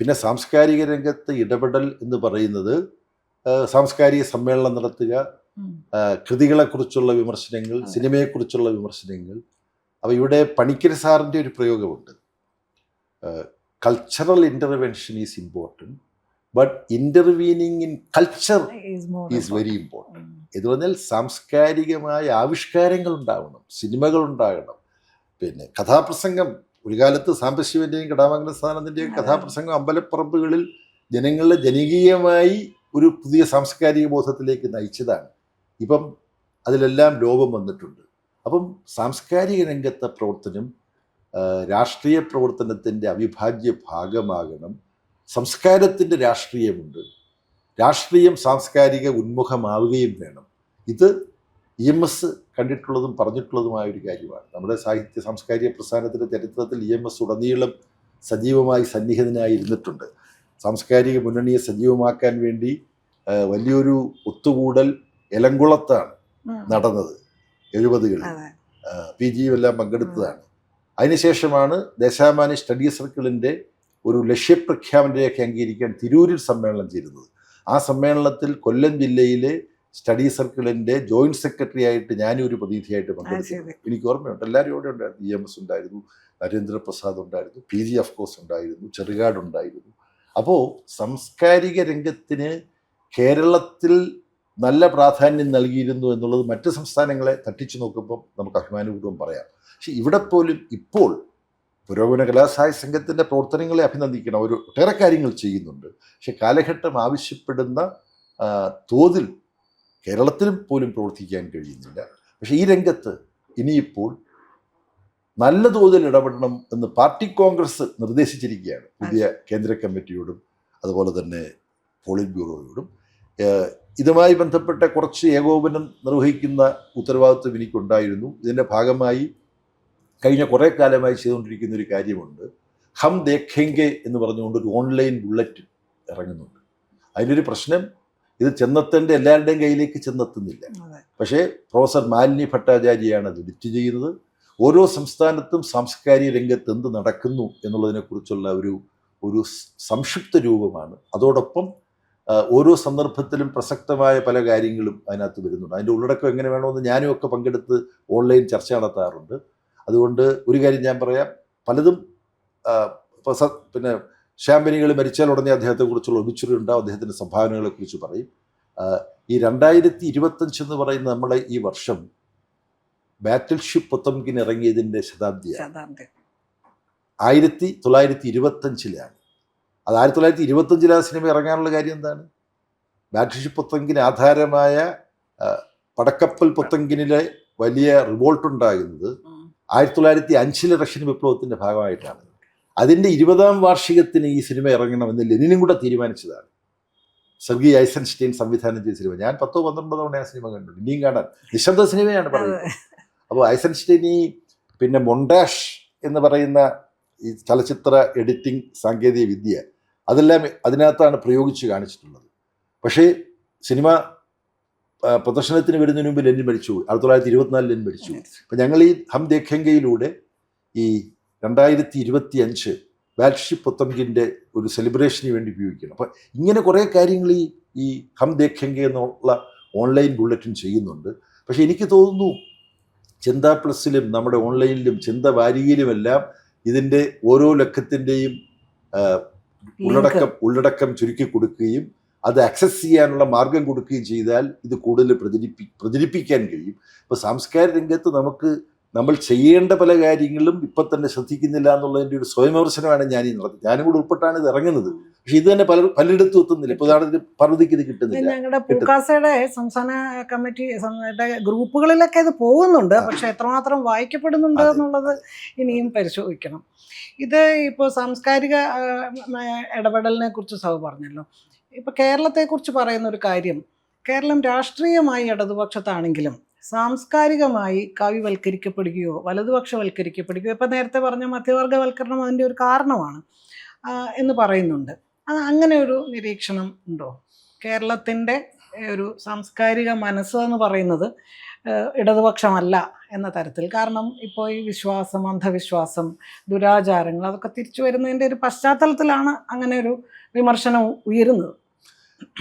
പിന്നെ സാംസ്കാരിക രംഗത്ത് ഇടപെടൽ എന്ന് പറയുന്നത് സാംസ്കാരിക സമ്മേളനം നടത്തുക, കൃതികളെക്കുറിച്ചുള്ള വിമർശനങ്ങൾ, സിനിമയെക്കുറിച്ചുള്ള വിമർശനങ്ങൾ. അപ്പോൾ ഇവിടെ പണിക്കർ സാറിൻ്റെ ഒരു പ്രയോഗമുണ്ട്, cultural intervention is important but intervening in culture is very important. എന്ന് പറഞ്ഞാൽ സാംസ്കാരികമായ ആവിഷ്കാരങ്ങൾ ഉണ്ടാവണം, സിനിമകൾ ഉണ്ടാകണം, പിന്നെ കഥാപ്രസംഗം. ഒരു കാലത്ത് സാംബശിവൻ്റെയും കടാമംഗലം സ്ഥാനത്തിൻ്റെയും കഥാപ്രസംഗം അമ്പലപ്പറമ്പുകളിൽ ജനങ്ങളെ ജനകീയമായി ഒരു പുതിയ സാംസ്കാരിക ബോധത്തിലേക്ക് നയിച്ചതാണ്. ഇപ്പം അതിലെല്ലാം ലോപം വന്നിട്ടുണ്ട്. അപ്പം സാംസ്കാരിക രംഗത്തെ പ്രവർത്തനം രാഷ്ട്രീയ പ്രവർത്തനത്തിൻ്റെ അവിഭാജ്യ ഭാഗമാകണം. സംസ്കാരത്തിൻ്റെ രാഷ്ട്രീയമുണ്ട്, രാഷ്ട്രീയം സാംസ്കാരിക ഉന്മുഖമാവുകയും വേണം. ഇത് EMS കണ്ടിട്ടുള്ളതും പറഞ്ഞിട്ടുള്ളതുമായ ഒരു കാര്യമാണ്. നമ്മുടെ സാഹിത്യ സാംസ്കാരിക പ്രസ്ഥാനത്തിൻ്റെ ചരിത്രത്തിൽ EMS ഉടനീളം സജീവമായി സന്നിഹിതനായിരുന്നിട്ടുണ്ട്. സാംസ്കാരിക മുന്നണിയെ സജീവമാക്കാൻ വേണ്ടി വലിയൊരു ഒത്തുകൂടൽ എലങ്കുളത്താണ് നടന്നത് 70-കളിൽ. PG എല്ലാം പങ്കെടുത്തതാണ്. അതിനുശേഷമാണ് ദേശാഭിമാനി സ്റ്റഡി സർക്കിളിൻ്റെ ഒരു ലക്ഷ്യപ്രഖ്യാപനയൊക്കെ അംഗീകരിക്കാൻ തിരൂരിൽ സമ്മേളനം ചേരുന്നത്. ആ സമ്മേളനത്തിൽ കൊല്ലം ജില്ലയിലെ സ്റ്റഡി സർക്കിളിൻ്റെ ജോയിൻറ്റ് സെക്രട്ടറി ആയിട്ട് ഞാനും ഒരു പ്രതിനിധിയായിട്ട് പങ്കെടുത്തു. എനിക്ക് ഓർമ്മയുണ്ട്, എല്ലാവരും ഇവിടെ ഉണ്ടായിരുന്നു. EMS ഉണ്ടായിരുന്നു, നരേന്ദ്രപ്രസാദ് ഉണ്ടായിരുന്നു, PG ഓഫ് കോഴ്സ് ഉണ്ടായിരുന്നു, ചെറുകാട് ഉണ്ടായിരുന്നു. അപ്പോൾ സാംസ്കാരിക രംഗത്തിന് കേരളത്തിൽ നല്ല പ്രാധാന്യം നൽകിയിരുന്നു എന്നുള്ളത് മറ്റ് സംസ്ഥാനങ്ങളെ തട്ടിച്ചു നോക്കുമ്പം നമുക്ക് അഭിമാനപൂർവ്വം പറയാം. പക്ഷെ ഇവിടെ പോലും ഇപ്പോൾ പുരോഗമന കലാസായ സംഘത്തിൻ്റെ പ്രവർത്തനങ്ങളെ അഭിനന്ദിക്കണം. ഒരു ഒട്ടേറെ കാര്യങ്ങൾ ചെയ്യുന്നുണ്ട്. പക്ഷെ കാലഘട്ടം ആവശ്യപ്പെടുന്ന തോതിൽ കേരളത്തിലും പോലും പ്രവർത്തിക്കാൻ കഴിയുന്നില്ല. പക്ഷെ ഈ രംഗത്ത് ഇനിയിപ്പോൾ നല്ല തോതിൽ ഇടപെടണം എന്ന് പാർട്ടി കോൺഗ്രസ് നിർദ്ദേശിച്ചിരിക്കുകയാണ് പുതിയ കേന്ദ്ര കമ്മിറ്റിയോടും അതുപോലെ തന്നെ പോളിറ്റ് ബ്യൂറോയോടും. ഇതുമായി ബന്ധപ്പെട്ട കുറച്ച് ഏകോപനം നിർവഹിക്കുന്ന ഉത്തരവാദിത്വം എനിക്കുണ്ടായിരുന്നു. ഇതിൻ്റെ ഭാഗമായി കഴിഞ്ഞ കുറേ കാലമായി ചെയ്തുകൊണ്ടിരിക്കുന്ന ഒരു കാര്യമുണ്ട്. ഹം ദേഖെങ്കെ എന്ന് പറഞ്ഞുകൊണ്ട് ഒരു ഓൺലൈൻ ബുള്ളറ്റിൻ ഇറങ്ങുന്നുണ്ട്. അതിനൊരു പ്രശ്നം, ഇത് ചെന്നെത്തേണ്ട എല്ലാവരുടെയും കയ്യിലേക്ക് ചെന്നെത്തുന്നില്ല. പക്ഷേ പ്രൊഫസർ മാലിനി ഭട്ടാചാര്യയാണ് അത് എഡിറ്റ് ചെയ്യുന്നത്. ഓരോ സംസ്ഥാനത്തും സാംസ്കാരിക രംഗത്ത് എന്ത് നടക്കുന്നു എന്നുള്ളതിനെക്കുറിച്ചുള്ള ഒരു സംക്ഷിപ്ത രൂപമാണ്. അതോടൊപ്പം ഓരോ സന്ദർഭത്തിലും പ്രസക്തമായ പല കാര്യങ്ങളും അതിനകത്ത് വരുന്നുണ്ട്. അതിൻ്റെ ഉള്ളടക്കം എങ്ങനെ വേണമെന്ന് ഞാനും ഒക്കെ പങ്കെടുത്ത് ഓൺലൈൻ ചർച്ച നടത്താറുണ്ട്. അതുകൊണ്ട് ഒരു കാര്യം ഞാൻ പറയാം, പലതും പിന്നെ ശ്യാംബെനികൾ മരിച്ചാൽ ഉടനെ അദ്ദേഹത്തെക്കുറിച്ചുള്ള ഒബിച്ചുറി ഉണ്ടാവും, അദ്ദേഹത്തിൻ്റെ സംഭാവനകളെക്കുറിച്ച് പറയും. ഈ 2025 എന്ന് പറയുന്ന നമ്മളെ ഈ വർഷം ബാറ്റിൽഷിപ്പ് പൊത്തംകിൻ ഇറങ്ങിയതിൻ്റെ ശതാബ്ദിയാണ്. 1925 അത് 1925 ആ സിനിമ ഇറങ്ങാനുള്ള കാര്യം എന്താണ്? ബാറ്റിൽഷിപ്പ് പൊത്തംകിന് ആധാരമായ പടക്കപ്പൽ പൊത്തംകിനിലെ വലിയ റിവോൾട്ട് ഉണ്ടാകുന്നത് 1905 റഷ്യൻ വിപ്ലവത്തിൻ്റെ ഭാഗമായിട്ടാണ്. അതിൻ്റെ 20ാം വാർഷികത്തിന് ഈ സിനിമ ഇറങ്ങണമെന്ന് ലെനിനും കൂടെ തീരുമാനിച്ചതാണ്. സെർഗി ഐസൻസ്റ്റൈൻ സംവിധാനം ചെയ്ത സിനിമ. ഞാൻ 10-12 തവണ ആ സിനിമ കണ്ടു. ഇനിയും കാണാൻ നിശബ്ദ സിനിമയാണ് പറയുന്നത്. അപ്പോൾ ഐസൻസ്റ്റൈൻ പിന്നെ മൊണ്ടാഷ് എന്ന് പറയുന്ന ഈ ചലച്ചിത്ര എഡിറ്റിംഗ് സാങ്കേതിക വിദ്യ അതെല്ലാം അതിനകത്താണ് പ്രയോഗിച്ച് കാണിച്ചിട്ടുള്ളത്. പക്ഷേ സിനിമ പ്രദർശനത്തിന് വരുന്നതിന് മുമ്പ് ലെനിൻ മരിച്ചു. 1924 ലെനിൻ മരിച്ചു. അപ്പം ഞങ്ങൾ ഈ ഹം ദേഖെങ്കയിലൂടെ ഈ 2025 ബാറ്റിൽഷിപ്പ് പൊത്തംകിൻ്റെ ഒരു സെലിബ്രേഷന് വേണ്ടി ഉപയോഗിക്കണം. അപ്പം ഇങ്ങനെ കുറേ കാര്യങ്ങൾ ഈ ഹം ദേഖെങ്കെ എന്നുള്ള ഓൺലൈൻ ബുള്ളറ്റിൻ ചെയ്യുന്നുണ്ട്. പക്ഷേ എനിക്ക് തോന്നുന്നു ചിന്ത പ്ലസിലും നമ്മുടെ ഓൺലൈനിലും ചിന്ത വാരികയിലുമെല്ലാം ഇതിൻ്റെ ഓരോ ലക്കത്തിൻ്റെയും ഉള്ളടക്കം ചുരുക്കി കൊടുക്കുകയും അത് ആക്സസ് ചെയ്യാനുള്ള മാർഗം കൊടുക്കുകയും ചെയ്താൽ ഇത് കൂടുതൽ പ്രചരിപ്പിക്കാൻ കഴിയും. ഇപ്പോൾ സാംസ്കാരിക രംഗത്ത് നമ്മൾ ചെയ്യേണ്ട പല കാര്യങ്ങളും ഇപ്പം തന്നെ ശ്രദ്ധിക്കുന്നില്ല എന്നുള്ളതിൻ്റെ ഒരു സ്വയംവിമർശനമാണ് ഞാനീ നടത്തുന്നത്. ഞാനും കൂടെ ഉൾപ്പെട്ടാണ് ഇത് ഇറങ്ങുന്നത്. പക്ഷെ ഇത് തന്നെ പലയിടത്തും എത്തുന്നില്ല. ഇപ്പോൾ ഉദാഹരണത്തിന് പർവ്വതിക്ക് ഇത് കിട്ടുന്നില്ല. ഞങ്ങളുടെ പൂക്കാസയുടെ സംസ്ഥാന കമ്മിറ്റി ഗ്രൂപ്പുകളിലൊക്കെ ഇത് പോകുന്നുണ്ട്. പക്ഷെ എത്രമാത്രം വായിക്കപ്പെടുന്നുണ്ട് എന്നുള്ളത് ഇനിയും പരിശോധിക്കണം. ഇത് ഇപ്പോൾ സാംസ്കാരിക ഇടപെടലിനെ കുറിച്ച് സഭ പറഞ്ഞല്ലോ. ഇപ്പോൾ കേരളത്തെക്കുറിച്ച് പറയുന്ന ഒരു കാര്യം, കേരളം രാഷ്ട്രീയമായി ഇടതുപക്ഷത്താണെങ്കിലും സാംസ്കാരികമായി കവിവൽക്കരിക്കപ്പെടുകയോ വലതുപക്ഷവൽക്കരിക്കപ്പെടുകയോ, ഇപ്പം നേരത്തെ പറഞ്ഞ മധ്യവർഗവൽക്കരണം അതിൻ്റെ ഒരു കാരണമാണ് എന്ന് പറയുന്നുണ്ട്. അങ്ങനെ ഒരു നിരീക്ഷണം ഉണ്ടോ? കേരളത്തിൻ്റെ ഒരു സാംസ്കാരിക മനസ്സ് എന്ന് പറയുന്നത് ഇടതുപക്ഷമല്ല എന്ന തരത്തിൽ. കാരണം ഇപ്പോൾ ഈ വിശ്വാസം, അന്ധവിശ്വാസം, ദുരാചാരങ്ങൾ അതൊക്കെ തിരിച്ചു വരുന്നതിൻ്റെ ഒരു പശ്ചാത്തലത്തിലാണ് അങ്ങനെ ഒരു വിമർശനം ഉയരുന്നത്.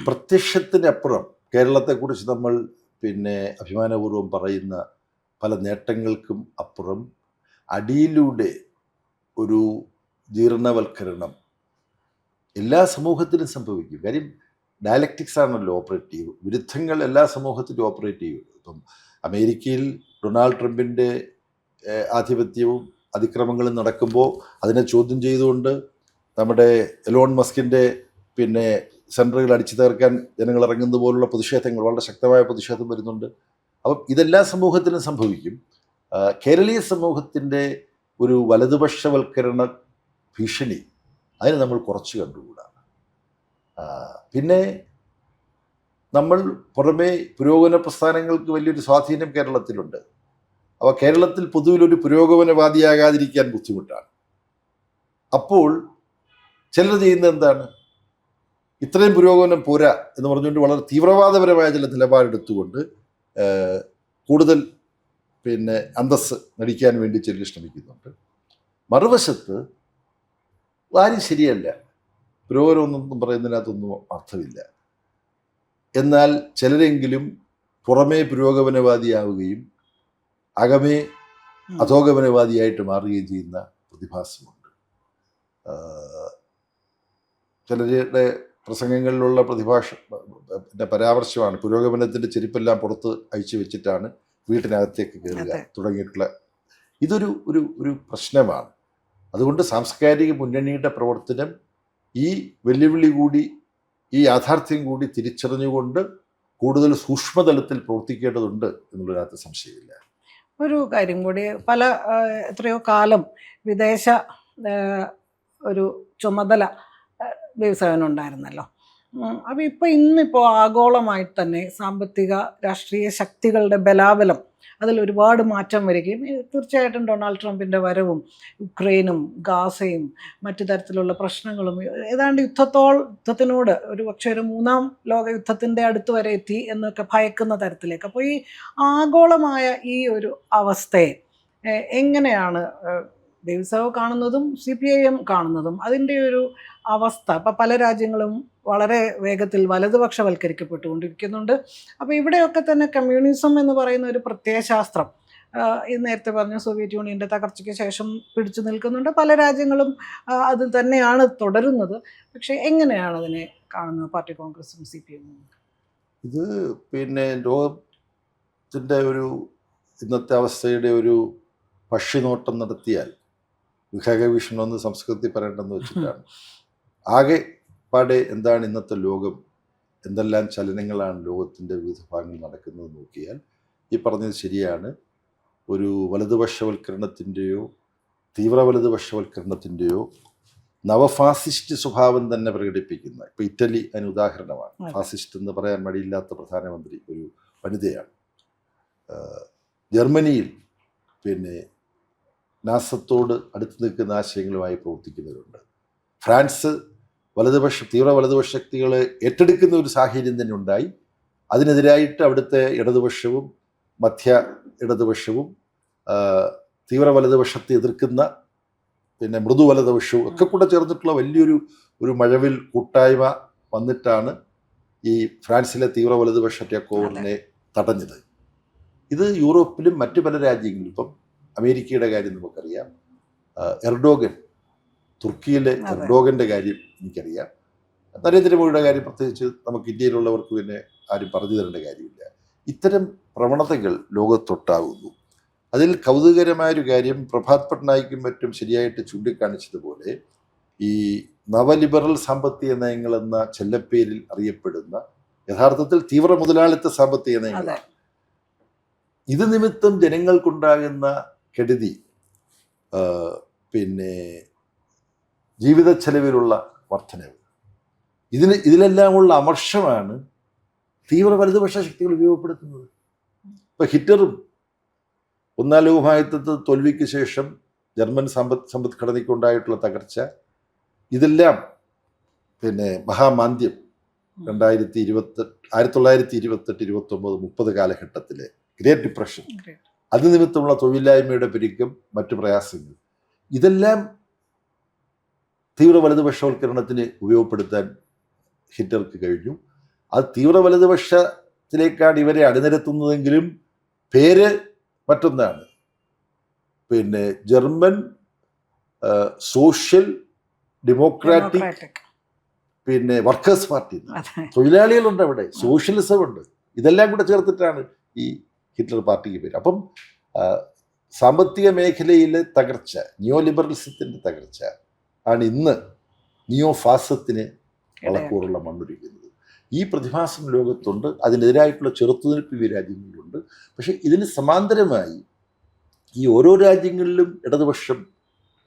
പ്രത്യക്ഷത്തിനപ്പുറം കേരളത്തെക്കുറിച്ച് നമ്മൾ അഭിമാനപൂർവ്വം പറയുന്ന പല നേട്ടങ്ങൾക്കും അപ്പുറം അടിയിലൂടെ ഒരു ജീർണവൽക്കരണം എല്ലാ സമൂഹത്തിലും സംഭവിക്കും. കാര്യം ഡയലക്റ്റിക്സ് ആണല്ലോ ഓപ്പറേറ്റീവ്. വിരുദ്ധങ്ങൾ എല്ലാ സമൂഹത്തിലും ഓപ്പറേറ്റീവ്. ഇപ്പം അമേരിക്കയിൽ ഡൊണാൾഡ് ട്രംപിൻ്റെ ആധിപത്യവും അതിക്രമങ്ങളും നടക്കുമ്പോൾ അതിനെ ചോദ്യം ചെയ്തുകൊണ്ട് നമ്മുടെ എലോൺ മസ്കിൻ്റെ സെൻറ്ററുകൾ അടിച്ചു തീർക്കാൻ ജനങ്ങൾ ഇറങ്ങുന്നത് പോലുള്ള പ്രതിഷേധങ്ങൾ, വളരെ ശക്തമായ പ്രതിഷേധം വരുന്നുണ്ട്. അപ്പം ഇതെല്ലാ സമൂഹത്തിലും സംഭവിക്കും. കേരളീയ സമൂഹത്തിൻ്റെ ഒരു വലതുപക്ഷവൽക്കരണ ഭീഷണി അതിന് നമ്മൾ കുറച്ച് കണ്ടുകൂടാ. പിന്നെ നമ്മൾ പുറമേ പുരോഗമന പ്രസ്ഥാനങ്ങൾക്ക് വലിയൊരു സ്വാധീനം കേരളത്തിലുണ്ട്. അപ്പോൾ കേരളത്തിൽ പൊതുവിലൊരു പുരോഗമനവാദിയാകാതിരിക്കാൻ ബുദ്ധിമുട്ടാണ്. അപ്പോൾ ചിലർ ചെയ്യുന്നത് എന്താണ്? ഇത്രയും പുരോഗമനം പോരാ എന്ന് പറഞ്ഞുകൊണ്ട് വളരെ തീവ്രവാദപരമായ ചില നിലപാടെടുത്തുകൊണ്ട് കൂടുതൽ അന്തസ്സ് നടിക്കാൻ വേണ്ടി ചിലർ ശ്രമിക്കുന്നുണ്ട്. മറുവശത്ത് ആരും ശരിയല്ല. പുരോഗമനമൊന്നും പറയുന്നതിനകത്തൊന്നും അർത്ഥമില്ല. എന്നാൽ ചിലരെങ്കിലും പുറമേ പുരോഗമനവാദിയാവുകയും അകമേ അധോഗമനവാദിയായിട്ട് മാറുകയും ചെയ്യുന്ന പ്രതിഭാസമുണ്ട്. ചിലരുടെ പ്രസംഗങ്ങളിലുള്ള പരാമർശമാണ് പുരോഗമനത്തിൻ്റെ ചെരുപ്പെല്ലാം പുറത്ത് അഴിച്ചു വെച്ചിട്ടാണ് വീട്ടിനകത്തേക്ക് കയറുക തുടങ്ങിയിട്ടുള്ള. ഇതൊരു ഒരു ഒരു പ്രശ്നമാണ്. അതുകൊണ്ട് സാംസ്കാരിക മുന്നണിയുടെ പ്രവർത്തനം ഈ വെല്ലുവിളി കൂടി, ഈ യാഥാർത്ഥ്യം കൂടി തിരിച്ചറിഞ്ഞുകൊണ്ട് കൂടുതൽ സൂക്ഷ്മതലത്തിൽ പ്രവർത്തിക്കേണ്ടതുണ്ട് എന്നുള്ളതിനകത്ത് സംശയമില്ല. ഒരു കാര്യം കൂടി, എത്രയോ കാലം വിദേശ ഒരു ചുമതല വ്യവസായനുണ്ടായിരുന്നല്ലോ. അപ്പോൾ ഇന്നിപ്പോൾ ആഗോളമായിട്ട് തന്നെ സാമ്പത്തിക രാഷ്ട്രീയ ശക്തികളുടെ ബലാബലം അതിൽ ഒരുപാട് മാറ്റം വരികയും തീർച്ചയായിട്ടും ഡൊണാൾഡ് ട്രംപിൻ്റെ വരവും യുക്രൈനും ഗാസയും മറ്റു തരത്തിലുള്ള പ്രശ്നങ്ങളും ഏതാണ്ട് യുദ്ധത്തിനോട് ഒരു പക്ഷേ ഒരു 3ാം ലോക യുദ്ധത്തിൻ്റെ അടുത്ത് വരെ എത്തി എന്നൊക്കെ ഭയക്കുന്ന തരത്തിലേക്ക്. അപ്പോൾ ഈ ആഗോളമായ ഈ ഒരു അവസ്ഥയെ എങ്ങനെയാണ് ദേവസ്വം കാണുന്നതും CPIM കാണുന്നതും? അതിൻ്റെ ഒരു അവസ്ഥ ഇപ്പം പല രാജ്യങ്ങളും വളരെ വേഗത്തിൽ വലതുപക്ഷവൽക്കരിക്കപ്പെട്ടുകൊണ്ടിരിക്കുന്നുണ്ട്. അപ്പോൾ ഇവിടെയൊക്കെ തന്നെ കമ്മ്യൂണിസം എന്ന് പറയുന്ന ഒരു പ്രത്യയശാസ്ത്രം നേരത്തെ പറഞ്ഞ സോവിയറ്റ് യൂണിയൻ്റെ തകർച്ചയ്ക്ക് ശേഷം പിടിച്ചു നിൽക്കുന്നുണ്ട്. പല രാജ്യങ്ങളും അത് തന്നെയാണ് തുടരുന്നത്. പക്ഷേ എങ്ങനെയാണ് അതിനെ കാണുന്നത് പാർട്ടി കോൺഗ്രസും CPIM? ഇത് ലോകത്തിൻ്റെ ഒരു ഇന്നത്തെ അവസ്ഥയുടെ ഒരു പക്ഷിനോട്ടം നടത്തിയാൽ, വിഹകവീക്ഷണം എന്ന് സംസ്കൃതത്തിൽ പറയേണ്ടെന്ന് വെച്ചിട്ടാണ്, ആകെ പാടെ എന്താണ് ഇന്നത്തെ ലോകം, എന്തെല്ലാം ചലനങ്ങളാണ് ലോകത്തിൻ്റെ വിവിധ ഭാഗങ്ങളിൽ നടക്കുന്നത് നോക്കിയാൽ ഈ പറഞ്ഞത് ശരിയാണ്. ഒരു വലതുപക്ഷവൽക്കരണത്തിൻ്റെയോ തീവ്ര വലതുപക്ഷവൽക്കരണത്തിൻ്റെയോ നവഫാസിസ്റ്റ് സ്വഭാവം തന്നെ പ്രകടിപ്പിക്കുന്ന, ഇപ്പോൾ ഇറ്റലി അതിന് ഉദാഹരണമാണ്. ഫാസിസ്റ്റ് എന്ന് പറയാൻ മടിയില്ലാത്ത പ്രധാനമന്ത്രി ഒരു വനിതയാണ്. ജർമ്മനിയിൽ നാസത്തോട് അടുത്ത് നിൽക്കുന്ന ആശയങ്ങളുമായി പ്രവർത്തിക്കുന്നവരുണ്ട്. ഫ്രാൻസ് തീവ്ര വലതുപക്ഷ ശക്തികളെ ഏറ്റെടുക്കുന്ന ഒരു സാഹചര്യം തന്നെ ഉണ്ടായി. അതിനെതിരായിട്ട് അവിടുത്തെ ഇടതുപക്ഷവും മധ്യ ഇടതുപക്ഷവും തീവ്ര വലതുപക്ഷത്തെ എതിർക്കുന്ന മൃദു വലതുപക്ഷവും ഒക്കെ കൂടെ ചേർന്നിട്ടുള്ള വലിയൊരു മഴവിൽ കൂട്ടായ്മ വന്നിട്ടാണ് ഈ ഫ്രാൻസിലെ തീവ്ര വലതുപക്ഷ ടേക്കോവറിനെ തടഞ്ഞത്. ഇത് യൂറോപ്പിലും മറ്റു പല രാജ്യങ്ങളിലും, ഇപ്പം അമേരിക്കയുടെ കാര്യം നമുക്കറിയാം, എർഡോഗൻ, തുർക്കിയിലെ എർഡോഗൻ്റെ കാര്യം എനിക്കറിയാം, നരേന്ദ്രമോദിയുടെ കാര്യം പ്രത്യേകിച്ച് നമുക്ക് ഇന്ത്യയിലുള്ളവർക്ക് ആരും പറഞ്ഞു തരേണ്ട കാര്യമില്ല. ഇത്തരം പ്രവണതകൾ ലോകത്തൊട്ടാകുന്നു. അതിൽ കൗതുകകരമായൊരു കാര്യം, പ്രഭാത് പട്നായിക്കും മറ്റും ശരിയായിട്ട് ചൂണ്ടിക്കാണിച്ചതുപോലെ ഈ നവലിബറൽ സാമ്പത്തിക നയങ്ങളെന്ന ചെല്ലപ്പേരിൽ അറിയപ്പെടുന്ന യഥാർത്ഥത്തിൽ തീവ്ര മുതലാളിത്ത സാമ്പത്തിക നയങ്ങളാണ്. ഇത് നിമിത്തം ജനങ്ങൾക്കുണ്ടാകുന്ന കെടുതി, ജീവിത ചെലവിലുള്ള വർധനവ്, ഇതിലെല്ലാമുള്ള അമർഷമാണ് തീവ്ര വലതുപക്ഷ ശക്തികൾ ഉപയോഗപ്പെടുത്തുന്നത്. ഇപ്പം ഹിറ്റ്ലറും 1ാം ലോകമഹായുദ്ധത്തിൽ തോൽവിക്ക് ശേഷം ജർമ്മൻ സമ്പദ്ഘടനയ്ക്കുണ്ടായിട്ടുള്ള തകർച്ച, ഇതെല്ലാം മഹാമാന്ദ്യം 1928-29-30 കാലഘട്ടത്തിലെ ഗ്രേറ്റ് ഡിപ്രഷൻ, അത് നിമിത്തമുള്ള തൊഴിലില്ലായ്മയുടെ പെരുക്കം, മറ്റു പ്രയാസങ്ങൾ, ഇതെല്ലാം തീവ്ര വലതുപക്ഷവൽക്കരണത്തിന് ഉപയോഗപ്പെടുത്താൻ ഹിറ്റ്ലർക്ക് കഴിഞ്ഞു. അത് തീവ്ര വലതുപക്ഷത്തിലേക്കാണ് ഇവരെ അണിനിരത്തുന്നതെങ്കിലും പേര് മറ്റൊന്നാണ്. German social democratic workers party, തൊഴിലാളികളുണ്ട് അവിടെ, സോഷ്യലിസം ഉണ്ട്, ഇതെല്ലാം കൂടെ ചേർത്തിട്ടാണ് ഈ ഹിറ്റ്ലർ പാർട്ടിക്ക് പേര്. അപ്പം സാമ്പത്തിക മേഖലയിലെ തകർച്ച, നിയോ ലിബറലിസത്തിൻ്റെ തകർച്ച ആണ് ഇന്ന് നിയോ ഫാസത്തിന് വളക്കൂറുള്ള മണ്ണൊരുക്കുന്നത്. ഈ പ്രതിഭാസം ലോകത്തുണ്ട്. അതിനെതിരായിട്ടുള്ള ചെറുത്തുനിൽപ്പ് രാജ്യങ്ങളിലുണ്ട്. പക്ഷെ ഇതിന് സമാന്തരമായി ഈ ഓരോ രാജ്യങ്ങളിലും ഇടതുപക്ഷം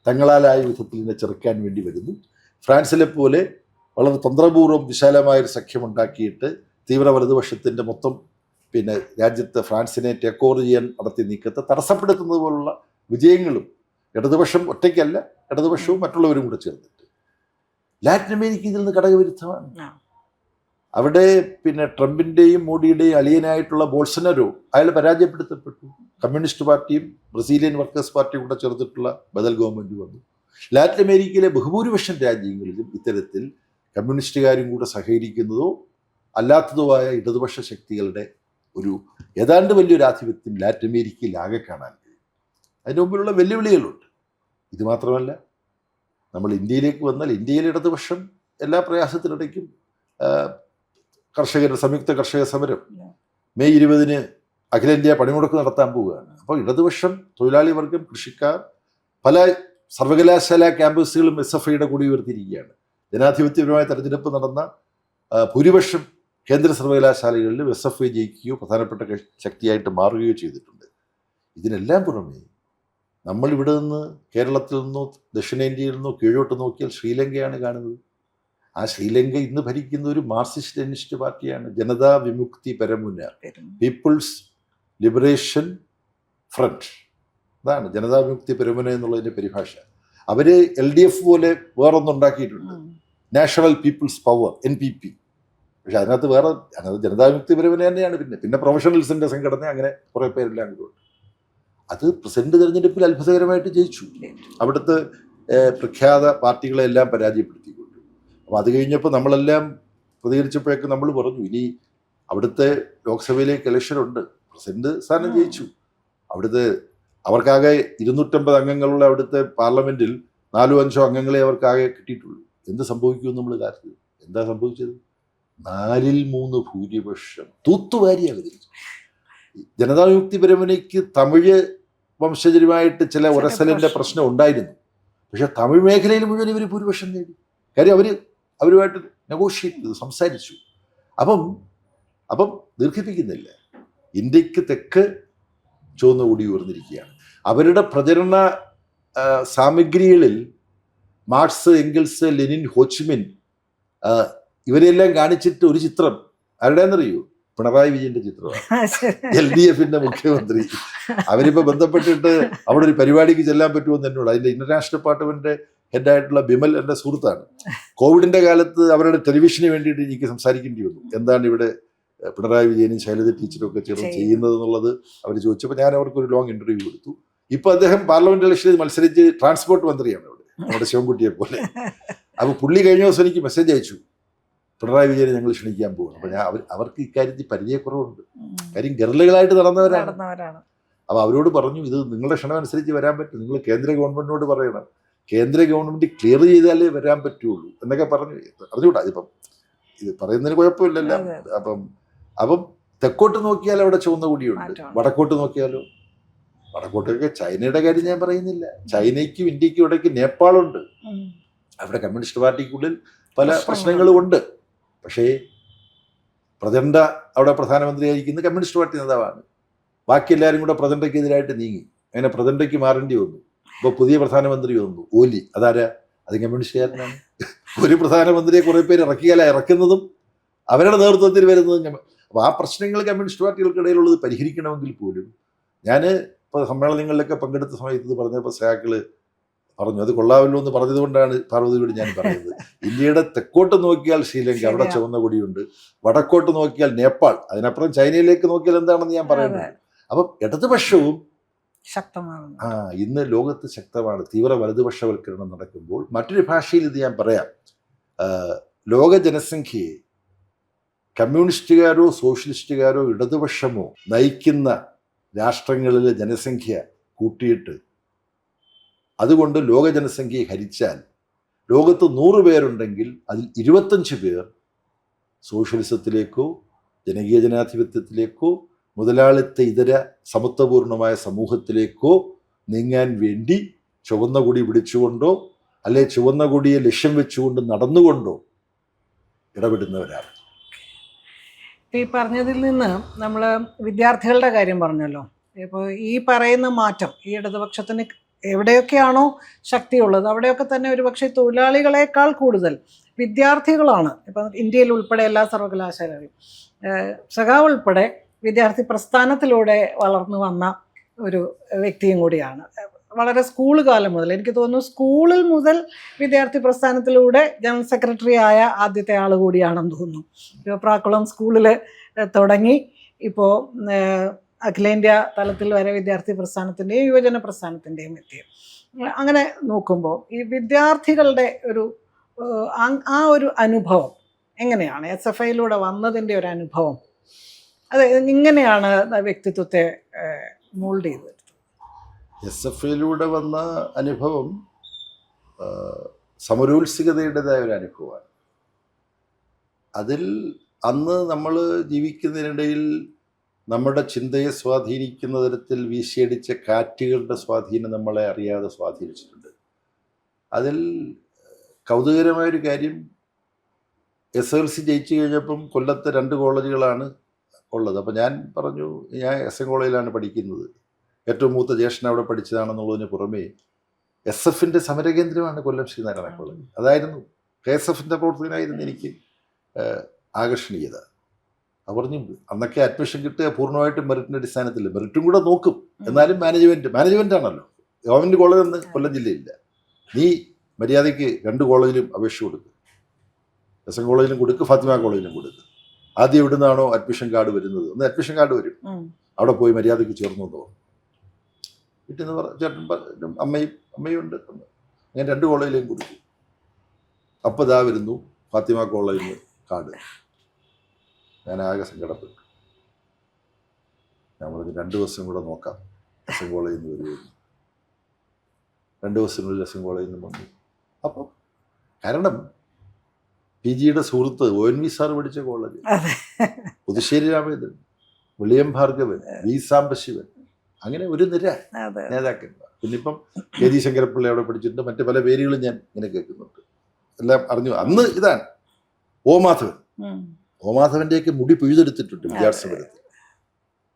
തങ്ങളാലായ വിധത്തിൽ ഇതിനെ ചെറുക്കാൻ വേണ്ടി വരുന്നു. ഫ്രാൻസിലെ പോലെ വളരെ തന്ത്രപൂർവ്വം വിശാലമായൊരു സഖ്യമുണ്ടാക്കിയിട്ട് തീവ്ര വലതുപക്ഷത്തിൻ്റെ മൊത്തം രാജ്യത്ത് ഫ്രാൻസിനെ ടേക്ക് ഓവർ ചെയ്യാൻ നടത്തിയ നീക്കത്തെ തടസ്സപ്പെടുത്തുന്നത് പോലുള്ള വിജയങ്ങളും ഇടതുപക്ഷം ഒറ്റയ്ക്കല്ല, ഇടതുപക്ഷവും മറ്റുള്ളവരും കൂടെ ചേർന്നിട്ട്. ലാറ്റിൻ അമേരിക്ക ഇതിൽ നിന്ന് ഘടകവിരുദ്ധമാണ്. അവിടെ ട്രംപിൻ്റെയും മോഡിയുടെയും അളിയനായിട്ടുള്ള ബോൾസനരോ അയാൾ പരാജയപ്പെടുത്തപ്പെട്ടു. കമ്മ്യൂണിസ്റ്റ് പാർട്ടിയും ബ്രസീലിയൻ വർക്കേഴ്സ് പാർട്ടിയും കൂടെ ചേർത്തിട്ടുള്ള ബദൽ ഗവൺമെൻറ് വന്നു. ലാറ്റിൻ അമേരിക്കയിലെ ബഹുഭൂരിപക്ഷം രാജ്യങ്ങളിലും ഇത്തരത്തിൽ കമ്മ്യൂണിസ്റ്റുകാരും കൂടെ സഹകരിക്കുന്നതോ അല്ലാത്തതോ ആയ ഇടതുപക്ഷ ശക്തികളുടെ ഒരു ഏതാണ്ട് വലിയൊരു ആധിപത്യം ലാറ്റിൻ അമേരിക്കയിൽ ആകെ കാണാൻ കഴിയും. അതിന് മുമ്പിലുള്ള വെല്ലുവിളികളുണ്ട്. ഇത് മാത്രമല്ല, നമ്മൾ ഇന്ത്യയിലേക്ക് വന്നാൽ ഇന്ത്യയിലെ ഇടതുപക്ഷം എല്ലാ പ്രയാസത്തിനിടയ്ക്കും സംയുക്ത കർഷക സമരം മെയ് 20 അഖിലേന്ത്യാ പണിമുടക്ക് നടത്താൻ പോവുകയാണ്. അപ്പോൾ ഇടതുപക്ഷം, തൊഴിലാളി വർഗം, കൃഷിക്കാർ പല സർവകലാശാല ക്യാമ്പസുകളും SFIയുടെ കൂടി ഉയർത്തിയിരിക്കുകയാണ്. ജനാധിപത്യപരമായ തെരഞ്ഞെടുപ്പ് നടന്ന ഭൂരിപക്ഷം കേന്ദ്ര സർവകലാശാലകളിലും SFI ജയിക്കുകയോ പ്രധാനപ്പെട്ട ശക്തിയായിട്ട് മാറുകയോ ചെയ്തിട്ടുണ്ട്. ഇതിനെല്ലാം പുറമെ നമ്മളിവിടെ നിന്ന് കേരളത്തിൽ നിന്നോ ദക്ഷിണേന്ത്യയിൽ നിന്നോ കീഴോട്ട് നോക്കിയാൽ ശ്രീലങ്കയാണ് കാണുന്നത്. ആ ശ്രീലങ്ക ഇന്ന് ഭരിക്കുന്ന ഒരു മാർക്സിസ്റ്റ് ലെനിനിസ്റ്റ് പാർട്ടിയാണ്, ജനതാ വിമുക്തി പെരമുന, പീപ്പിൾസ് ലിബറേഷൻ ഫ്രണ്ട്. അതാണ് ജനതാ വിമുക്തി പെരമുന എന്നുള്ളതിൻ്റെ പരിഭാഷ. അവർ LDF പോലെ വേറൊന്നുണ്ടാക്കിയിട്ടുണ്ട്, നാഷണൽ പീപ്പിൾസ് പവർ, NPP. പക്ഷെ അതിനകത്ത് വേറെ ജനതാ വിമുക്തി പെരമുന തന്നെയാണ്. പിന്നെ പ്രൊഫഷണൽസിൻ്റെ സംഘടന, അങ്ങനെ കുറേ പേരെല്ലാം കൂടെ. അത് പ്രസിഡന്റ് തെരഞ്ഞെടുപ്പിൽ അത്ഭുതകരമായിട്ട് ജയിച്ചു, അവിടുത്തെ പ്രഖ്യാത പാർട്ടികളെല്ലാം പരാജയപ്പെടുത്തിക്കൊണ്ട്. അപ്പോൾ അത് കഴിഞ്ഞപ്പോൾ നമ്മളെല്ലാം പ്രതികരിച്ചപ്പോഴൊക്കെ നമ്മൾ പറഞ്ഞു, ഇനി അവിടുത്തെ ലോക്സഭയിലേക്ക് ഇലക്ഷനുണ്ട്, പ്രസിഡന്റ് സ്ഥാനം ജയിച്ചു, അവിടുത്തെ അവർക്കാകെ 250 അംഗങ്ങളുള്ള അവിടുത്തെ പാർലമെന്റിൽ 4-5 അംഗങ്ങളെ അവർക്കാകെ കിട്ടിയിട്ടുള്ളൂ. എന്ത് സംഭവിക്കുമെന്ന് നമ്മൾ കാത്തിരുന്നു. എന്താ സംഭവിച്ചത്? 4-3 ഭൂരിപക്ഷം തൂത്തുവാരി അവതരിച്ചു. ജനതാ വിമുക്തി പെരമുനയ്ക്ക് തമിഴ് വംശജരുമായിട്ട് ചില ഉരസലിൻ്റെ പ്രശ്നം ഉണ്ടായിരുന്നു. പക്ഷെ തമിഴ് മേഖലയിൽ മുഴുവൻ ഇവർ ഭൂരിപക്ഷം നേടി. കാര്യം അവരുമായിട്ട് നെഗോഷിയേറ്റ് ചെയ്തു, സംസാരിച്ചു. അപ്പം ദീർഘിപ്പിക്കുന്നില്ല, ഇന്ത്യക്ക് തെക്ക് ചുവന്ന കൊടി ഉയർന്നിരിക്കുകയാണ്. അവരുടെ പ്രചരണ സാമഗ്രികളിൽ മാർക്സ്, എംഗൽസ്, ലെനിൻ, ഹോച്ചിമിൻ ഇവരെല്ലാം കാണിച്ചിട്ട് ഒരു ചിത്രം ആരുടെയെന്നറിയോ? പിണറായി വിജയന്റെ ചിത്രമാണ്, LDFന്റെ മുഖ്യമന്ത്രി. അവരിപ്പോൾ ബന്ധപ്പെട്ടിട്ട് അവിടെ ഒരു പരിപാടിക്ക് ചെല്ലാൻ പറ്റുമെന്ന് എന്നോട്. അതിൻ്റെ ഇന്റർനാഷണൽ ഡിപ്പാർട്ട്മെന്റ് ഹെഡായിട്ടുള്ള ബിമൽ എൻ്റെ സുഹൃത്താണ്. കോവിഡിന്റെ കാലത്ത് അവരുടെ ടെലിവിഷന് വേണ്ടിയിട്ട് എനിക്ക് സംസാരിക്കേണ്ടി വന്നു, എന്താണ് ഇവിടെ പിണറായി വിജയനും ശൈലജ ടീച്ചറും ഒക്കെ ചേർന്ന് ചെയ്യുന്നത് എന്നുള്ളത് അവർ ചോദിച്ചപ്പോൾ ഞാൻ അവർക്കൊരു ലോങ് ഇന്റർവ്യൂ കൊടുത്തു. ഇപ്പോൾ അദ്ദേഹം പാർലമെന്റ് ഇലക്ഷനിൽ മത്സരിച്ച് ട്രാൻസ്പോർട്ട് മന്ത്രിയാണ് അവിടെ, നമ്മുടെ ശിവൻകുട്ടിയെ പോലെ. അപ്പോൾ പുള്ളി കഴിഞ്ഞ ദിവസം എനിക്ക് മെസ്സേജ് അയച്ചു, പിണറായി വിജയനെ ഞങ്ങൾ ക്ഷണിക്കാൻ പോകും. അപ്പോൾ അവർക്ക് ഇക്കാര്യത്തിൽ പരിചയക്കുറവുണ്ട്, കാര്യം ഗർലുകളായിട്ട് നടന്നവരാണ്. അപ്പോൾ അവരോട് പറഞ്ഞു, ഇത് നിങ്ങളുടെ ക്ഷണം അനുസരിച്ച് വരാൻ പറ്റും, നിങ്ങൾ കേന്ദ്ര ഗവൺമെന്റിനോട് പറയണം, കേന്ദ്ര ഗവൺമെന്റ് ക്ലിയർ ചെയ്താലേ വരാൻ പറ്റുള്ളൂ എന്നൊക്കെ അറിഞ്ഞുകൂടാ. ഇത് പറയുന്നതിന് കുഴപ്പമില്ലല്ലോ. അപ്പം തെക്കോട്ട് നോക്കിയാൽ അവിടെ ചുവന്ന കൊടിയുണ്ട്, വടക്കോട്ട് നോക്കിയാലോ? വടക്കോട്ടൊക്കെ ചൈനയുടെ കാര്യം ഞാൻ പറയുന്നില്ല, ചൈനയ്ക്കും ഇന്ത്യക്കും ഇടയ്ക്ക് നേപ്പാളുണ്ട്. അവിടെ കമ്മ്യൂണിസ്റ്റ് പാർട്ടിക്കുള്ളിൽ പല പ്രശ്നങ്ങളും ഉണ്ട്. പക്ഷേ പ്രചണ്ഡ അവിടെ പ്രധാനമന്ത്രിയായിരിക്കുന്ന കമ്മ്യൂണിസ്റ്റ് പാർട്ടി നേതാവാണ്. ബാക്കി എല്ലാവരും കൂടെ പ്രചണ്ഡയ്ക്കെതിരായിട്ട് നീങ്ങി, അങ്ങനെ പ്രചണ്ഡയ്ക്ക് മാറേണ്ടി വന്നു. ഇപ്പോൾ പുതിയ പ്രധാനമന്ത്രി വന്നു, ഓലി. അതാരാ? അത് കമ്മ്യൂണിസ്റ്റുകാരനാണ്. ഒരു പ്രധാനമന്ത്രിയെ കുറേ പേര് ഇറക്കുന്നതും അവരുടെ നേതൃത്വത്തിൽ വരുന്നതും. അപ്പോൾ ആ പ്രശ്നങ്ങൾ കമ്മ്യൂണിസ്റ്റ് പാർട്ടികൾക്കിടയിലുള്ളത് പരിഹരിക്കണമെങ്കിൽ പോലും ഞാൻ ഇപ്പോൾ സമ്മേളനങ്ങളിലൊക്കെ പങ്കെടുത്ത സമയത്ത് പറഞ്ഞപ്പോൾ സഹാക്കൾ പറഞ്ഞു, അത് കൊള്ളാമല്ലോ എന്ന് പറഞ്ഞതുകൊണ്ടാണ് പാർവതിയോട് ഞാൻ പറയുന്നത്. ഇന്ത്യയുടെ തെക്കോട്ട് നോക്കിയാൽ ശ്രീലങ്ക, അവിടെ ചുവന്ന കൊടിയുണ്ട്. വടക്കോട്ട് നോക്കിയാൽ നേപ്പാൾ, അതിനപ്പുറം ചൈനയിലേക്ക് നോക്കിയാൽ എന്താണെന്ന് ഞാൻ പറയുന്നത്. അപ്പം ഇടതുപക്ഷവും ശക്തമാണ്. ഇന്ന് ലോകത്ത് ശക്തമാണ്. തീവ്ര വലതുപക്ഷവൽക്കരണം നടക്കുമ്പോൾ മറ്റൊരു ഭാഷയിൽ ഇത് ഞാൻ പറയാം, ലോക ജനസംഖ്യയെ കമ്മ്യൂണിസ്റ്റുകാരോ സോഷ്യലിസ്റ്റുകാരോ ഇടതുപക്ഷമോ നയിക്കുന്ന രാഷ്ട്രങ്ങളിലെ ജനസംഖ്യ കൂട്ടിയിട്ട് അതുകൊണ്ട് ലോക ജനസംഖ്യയെ ഹരിച്ചാൽ ലോകത്ത് 100 പേരുണ്ടെങ്കിൽ അതിൽ 25 പേർ സോഷ്യലിസത്തിലേക്കോ ജനകീയ ജനാധിപത്യത്തിലേക്കോ മുതലാളിത്ത ഇതര സമത്വപൂർണമായ സമൂഹത്തിലേക്കോ നീങ്ങാൻ വേണ്ടി ചുവന്ന കൊടി പിടിച്ചുകൊണ്ടോ അല്ലെ ചുവന്ന കൊടിയെ ലക്ഷ്യം വെച്ചുകൊണ്ട് നടന്നുകൊണ്ടോ ഇടപെടുന്നവരാണ്. ഈ പറഞ്ഞതിൽ നിന്ന് നമ്മൾ വിദ്യാർത്ഥികളുടെ കാര്യം പറഞ്ഞല്ലോ. ഇപ്പോൾ ഈ പറയുന്ന മാറ്റം ഈ ഇടതുപക്ഷത്തിന് എവിടെയൊക്കെയാണോ ശക്തിയുള്ളത് അവിടെയൊക്കെ തന്നെ ഒരുപക്ഷെ തൊഴിലാളികളെക്കാൾ കൂടുതൽ വിദ്യാർത്ഥികളാണ്. ഇപ്പം ഇന്ത്യയിൽ ഉൾപ്പെടെ എല്ലാ സർവകലാശാലകളും സഖാവ് ഉൾപ്പെടെ വിദ്യാർത്ഥി പ്രസ്ഥാനത്തിലൂടെ വളർന്നു വന്ന ഒരു വ്യക്തിയും കൂടിയാണ്. വളരെ സ്കൂൾ കാലം മുതൽ, എനിക്ക് തോന്നുന്നു സ്കൂളിൽ മുതൽ വിദ്യാർത്ഥി പ്രസ്ഥാനത്തിലൂടെ ജനറൽ സെക്രട്ടറി ആയ ആദ്യത്തെ ആൾ കൂടിയാണെന്ന് തോന്നുന്നു. പ്രാക്കുളം സ്കൂളിൽ തുടങ്ങി ഇപ്പോൾ അഖിലേന്ത്യാ തലത്തിൽ വരെ വിദ്യാർത്ഥി പ്രസ്ഥാനത്തിൻ്റെയും യുവജന പ്രസ്ഥാനത്തിൻ്റെയും എത്തി. അങ്ങനെ നോക്കുമ്പോൾ ഈ വിദ്യാർത്ഥികളുടെ ഒരു ആ ഒരു അനുഭവം എങ്ങനെയാണ് SFIയിലൂടെ വന്നതിൻ്റെ ഒരു അനുഭവം, അത് ഇങ്ങനെയാണ് വ്യക്തിത്വത്തെ മോൾഡ് ചെയ്തത്? SFIയിലൂടെ വന്ന അനുഭവം സമരോത്സുകതയുടേതായ ഒരു അനുഭവമാണ്. അതിൽ അന്ന് നമ്മൾ ജീവിക്കുന്നതിനിടയിൽ നമ്മുടെ ചിന്തയെ സ്വാധീനിക്കുന്ന തരത്തിൽ വീശിയടിച്ച കാറ്റുകളുടെ സ്വാധീനം നമ്മളെ അറിയാതെ സ്വാധീനിച്ചിട്ടുണ്ട്. അതിൽ കൗതുകരമായൊരു കാര്യം, SLC ജയിച്ചു കഴിഞ്ഞപ്പം കൊല്ലത്തെ 2 കോളേജുകളാണ് ഉള്ളത്. അപ്പോൾ ഞാൻ പറഞ്ഞു, ഞാൻ SM കോളേജിലാണ് പഠിക്കുന്നത്, ഏറ്റവും മൂത്ത ജ്യേഷ്ഠൻ അവിടെ പഠിച്ചതാണെന്നുള്ളതിന് പുറമേ SF-ൻ്റെ സമരകേന്ദ്രമാണ് കൊല്ലം ശ്രീനാരായണ കോളേജ്. അതായിരുന്നു KSF-ൻ്റെ പ്രവർത്തകനായിരുന്നു എനിക്ക് ആകർഷണീയത. അത് പറഞ്ഞു, അന്നൊക്കെ അഡ്മിഷൻ കിട്ടുക പൂർണ്ണമായിട്ടും മെറിറ്റിൻ്റെ അടിസ്ഥാനത്തിൽ, മെറിറ്റും കൂടെ നോക്കും, എന്നാലും മാനേജ്മെൻ്റ് ആണല്ലോ. ഗവൺമെൻറ് കോളേജൊന്നും കൊല്ലം ജില്ലയില്ല. നീ മര്യാദയ്ക്ക് 2 കോളേജിലും അപേക്ഷ കൊടുക്കും, SM കോളേജിലും കൊടുക്കും, ഫാത്തിമ കോളേജിലും കൊടുക്കും. ആദ്യം എവിടെ നിന്നാണോ അഡ്മിഷൻ കാർഡ് വരുന്നത്, ഒന്ന് അഡ്മിഷൻ കാർഡ് വരും, അവിടെ പോയി മര്യാദയ്ക്ക് ചേർന്നു എന്ന് പറഞ്ഞു. വീട്ടിൽ നിന്ന് ചേട്ടൻ അമ്മയും ഉണ്ട്. ഞാൻ 2 കോളേജിലേയും കൊടുത്തു. അപ്പോൾ ഇതാ വരുന്നു ഫാത്തിമ കോളേജിൽ നിന്ന് കാർഡ്. ഞാൻ ആകെ സങ്കടപ്പെട്ടു. ഞാൻ പറഞ്ഞു 2 ദിവസം കൂടെ നോക്കാം, SM കോളേജിൽ നിന്ന് വരുമായിരുന്നു. 2 ദിവസത്തിനുള്ളിൽ SM കോളേജിൽ നിന്ന് വന്നു. അപ്പം കാരണം PGയുടെ സുഹൃത്ത് ONV സാർ പഠിച്ച കോളേജ്, പുതുശ്ശേരി രാമേന്ദ്രൻ, വിളിയം ഭാർഗവൻ, V സാംബശിവൻ, അങ്ങനെ ഒരു നിര നേതാക്കന്മാർ. പിന്നെ ഇപ്പം KG ശങ്കരപ്പിള്ളി അവിടെ പഠിച്ചിട്ടുണ്ട്. മറ്റു പല പേരുകളും ഞാൻ ഇങ്ങനെ കേൾക്കുന്നുണ്ട്, എല്ലാം അറിഞ്ഞു. അന്ന് ഇതാണ് ഓമാധവൻ്റെയൊക്കെ മുടി പിഴുതെടുത്തിട്ടുണ്ട് വിദ്യാർത്ഥിസമരത്തിൽ.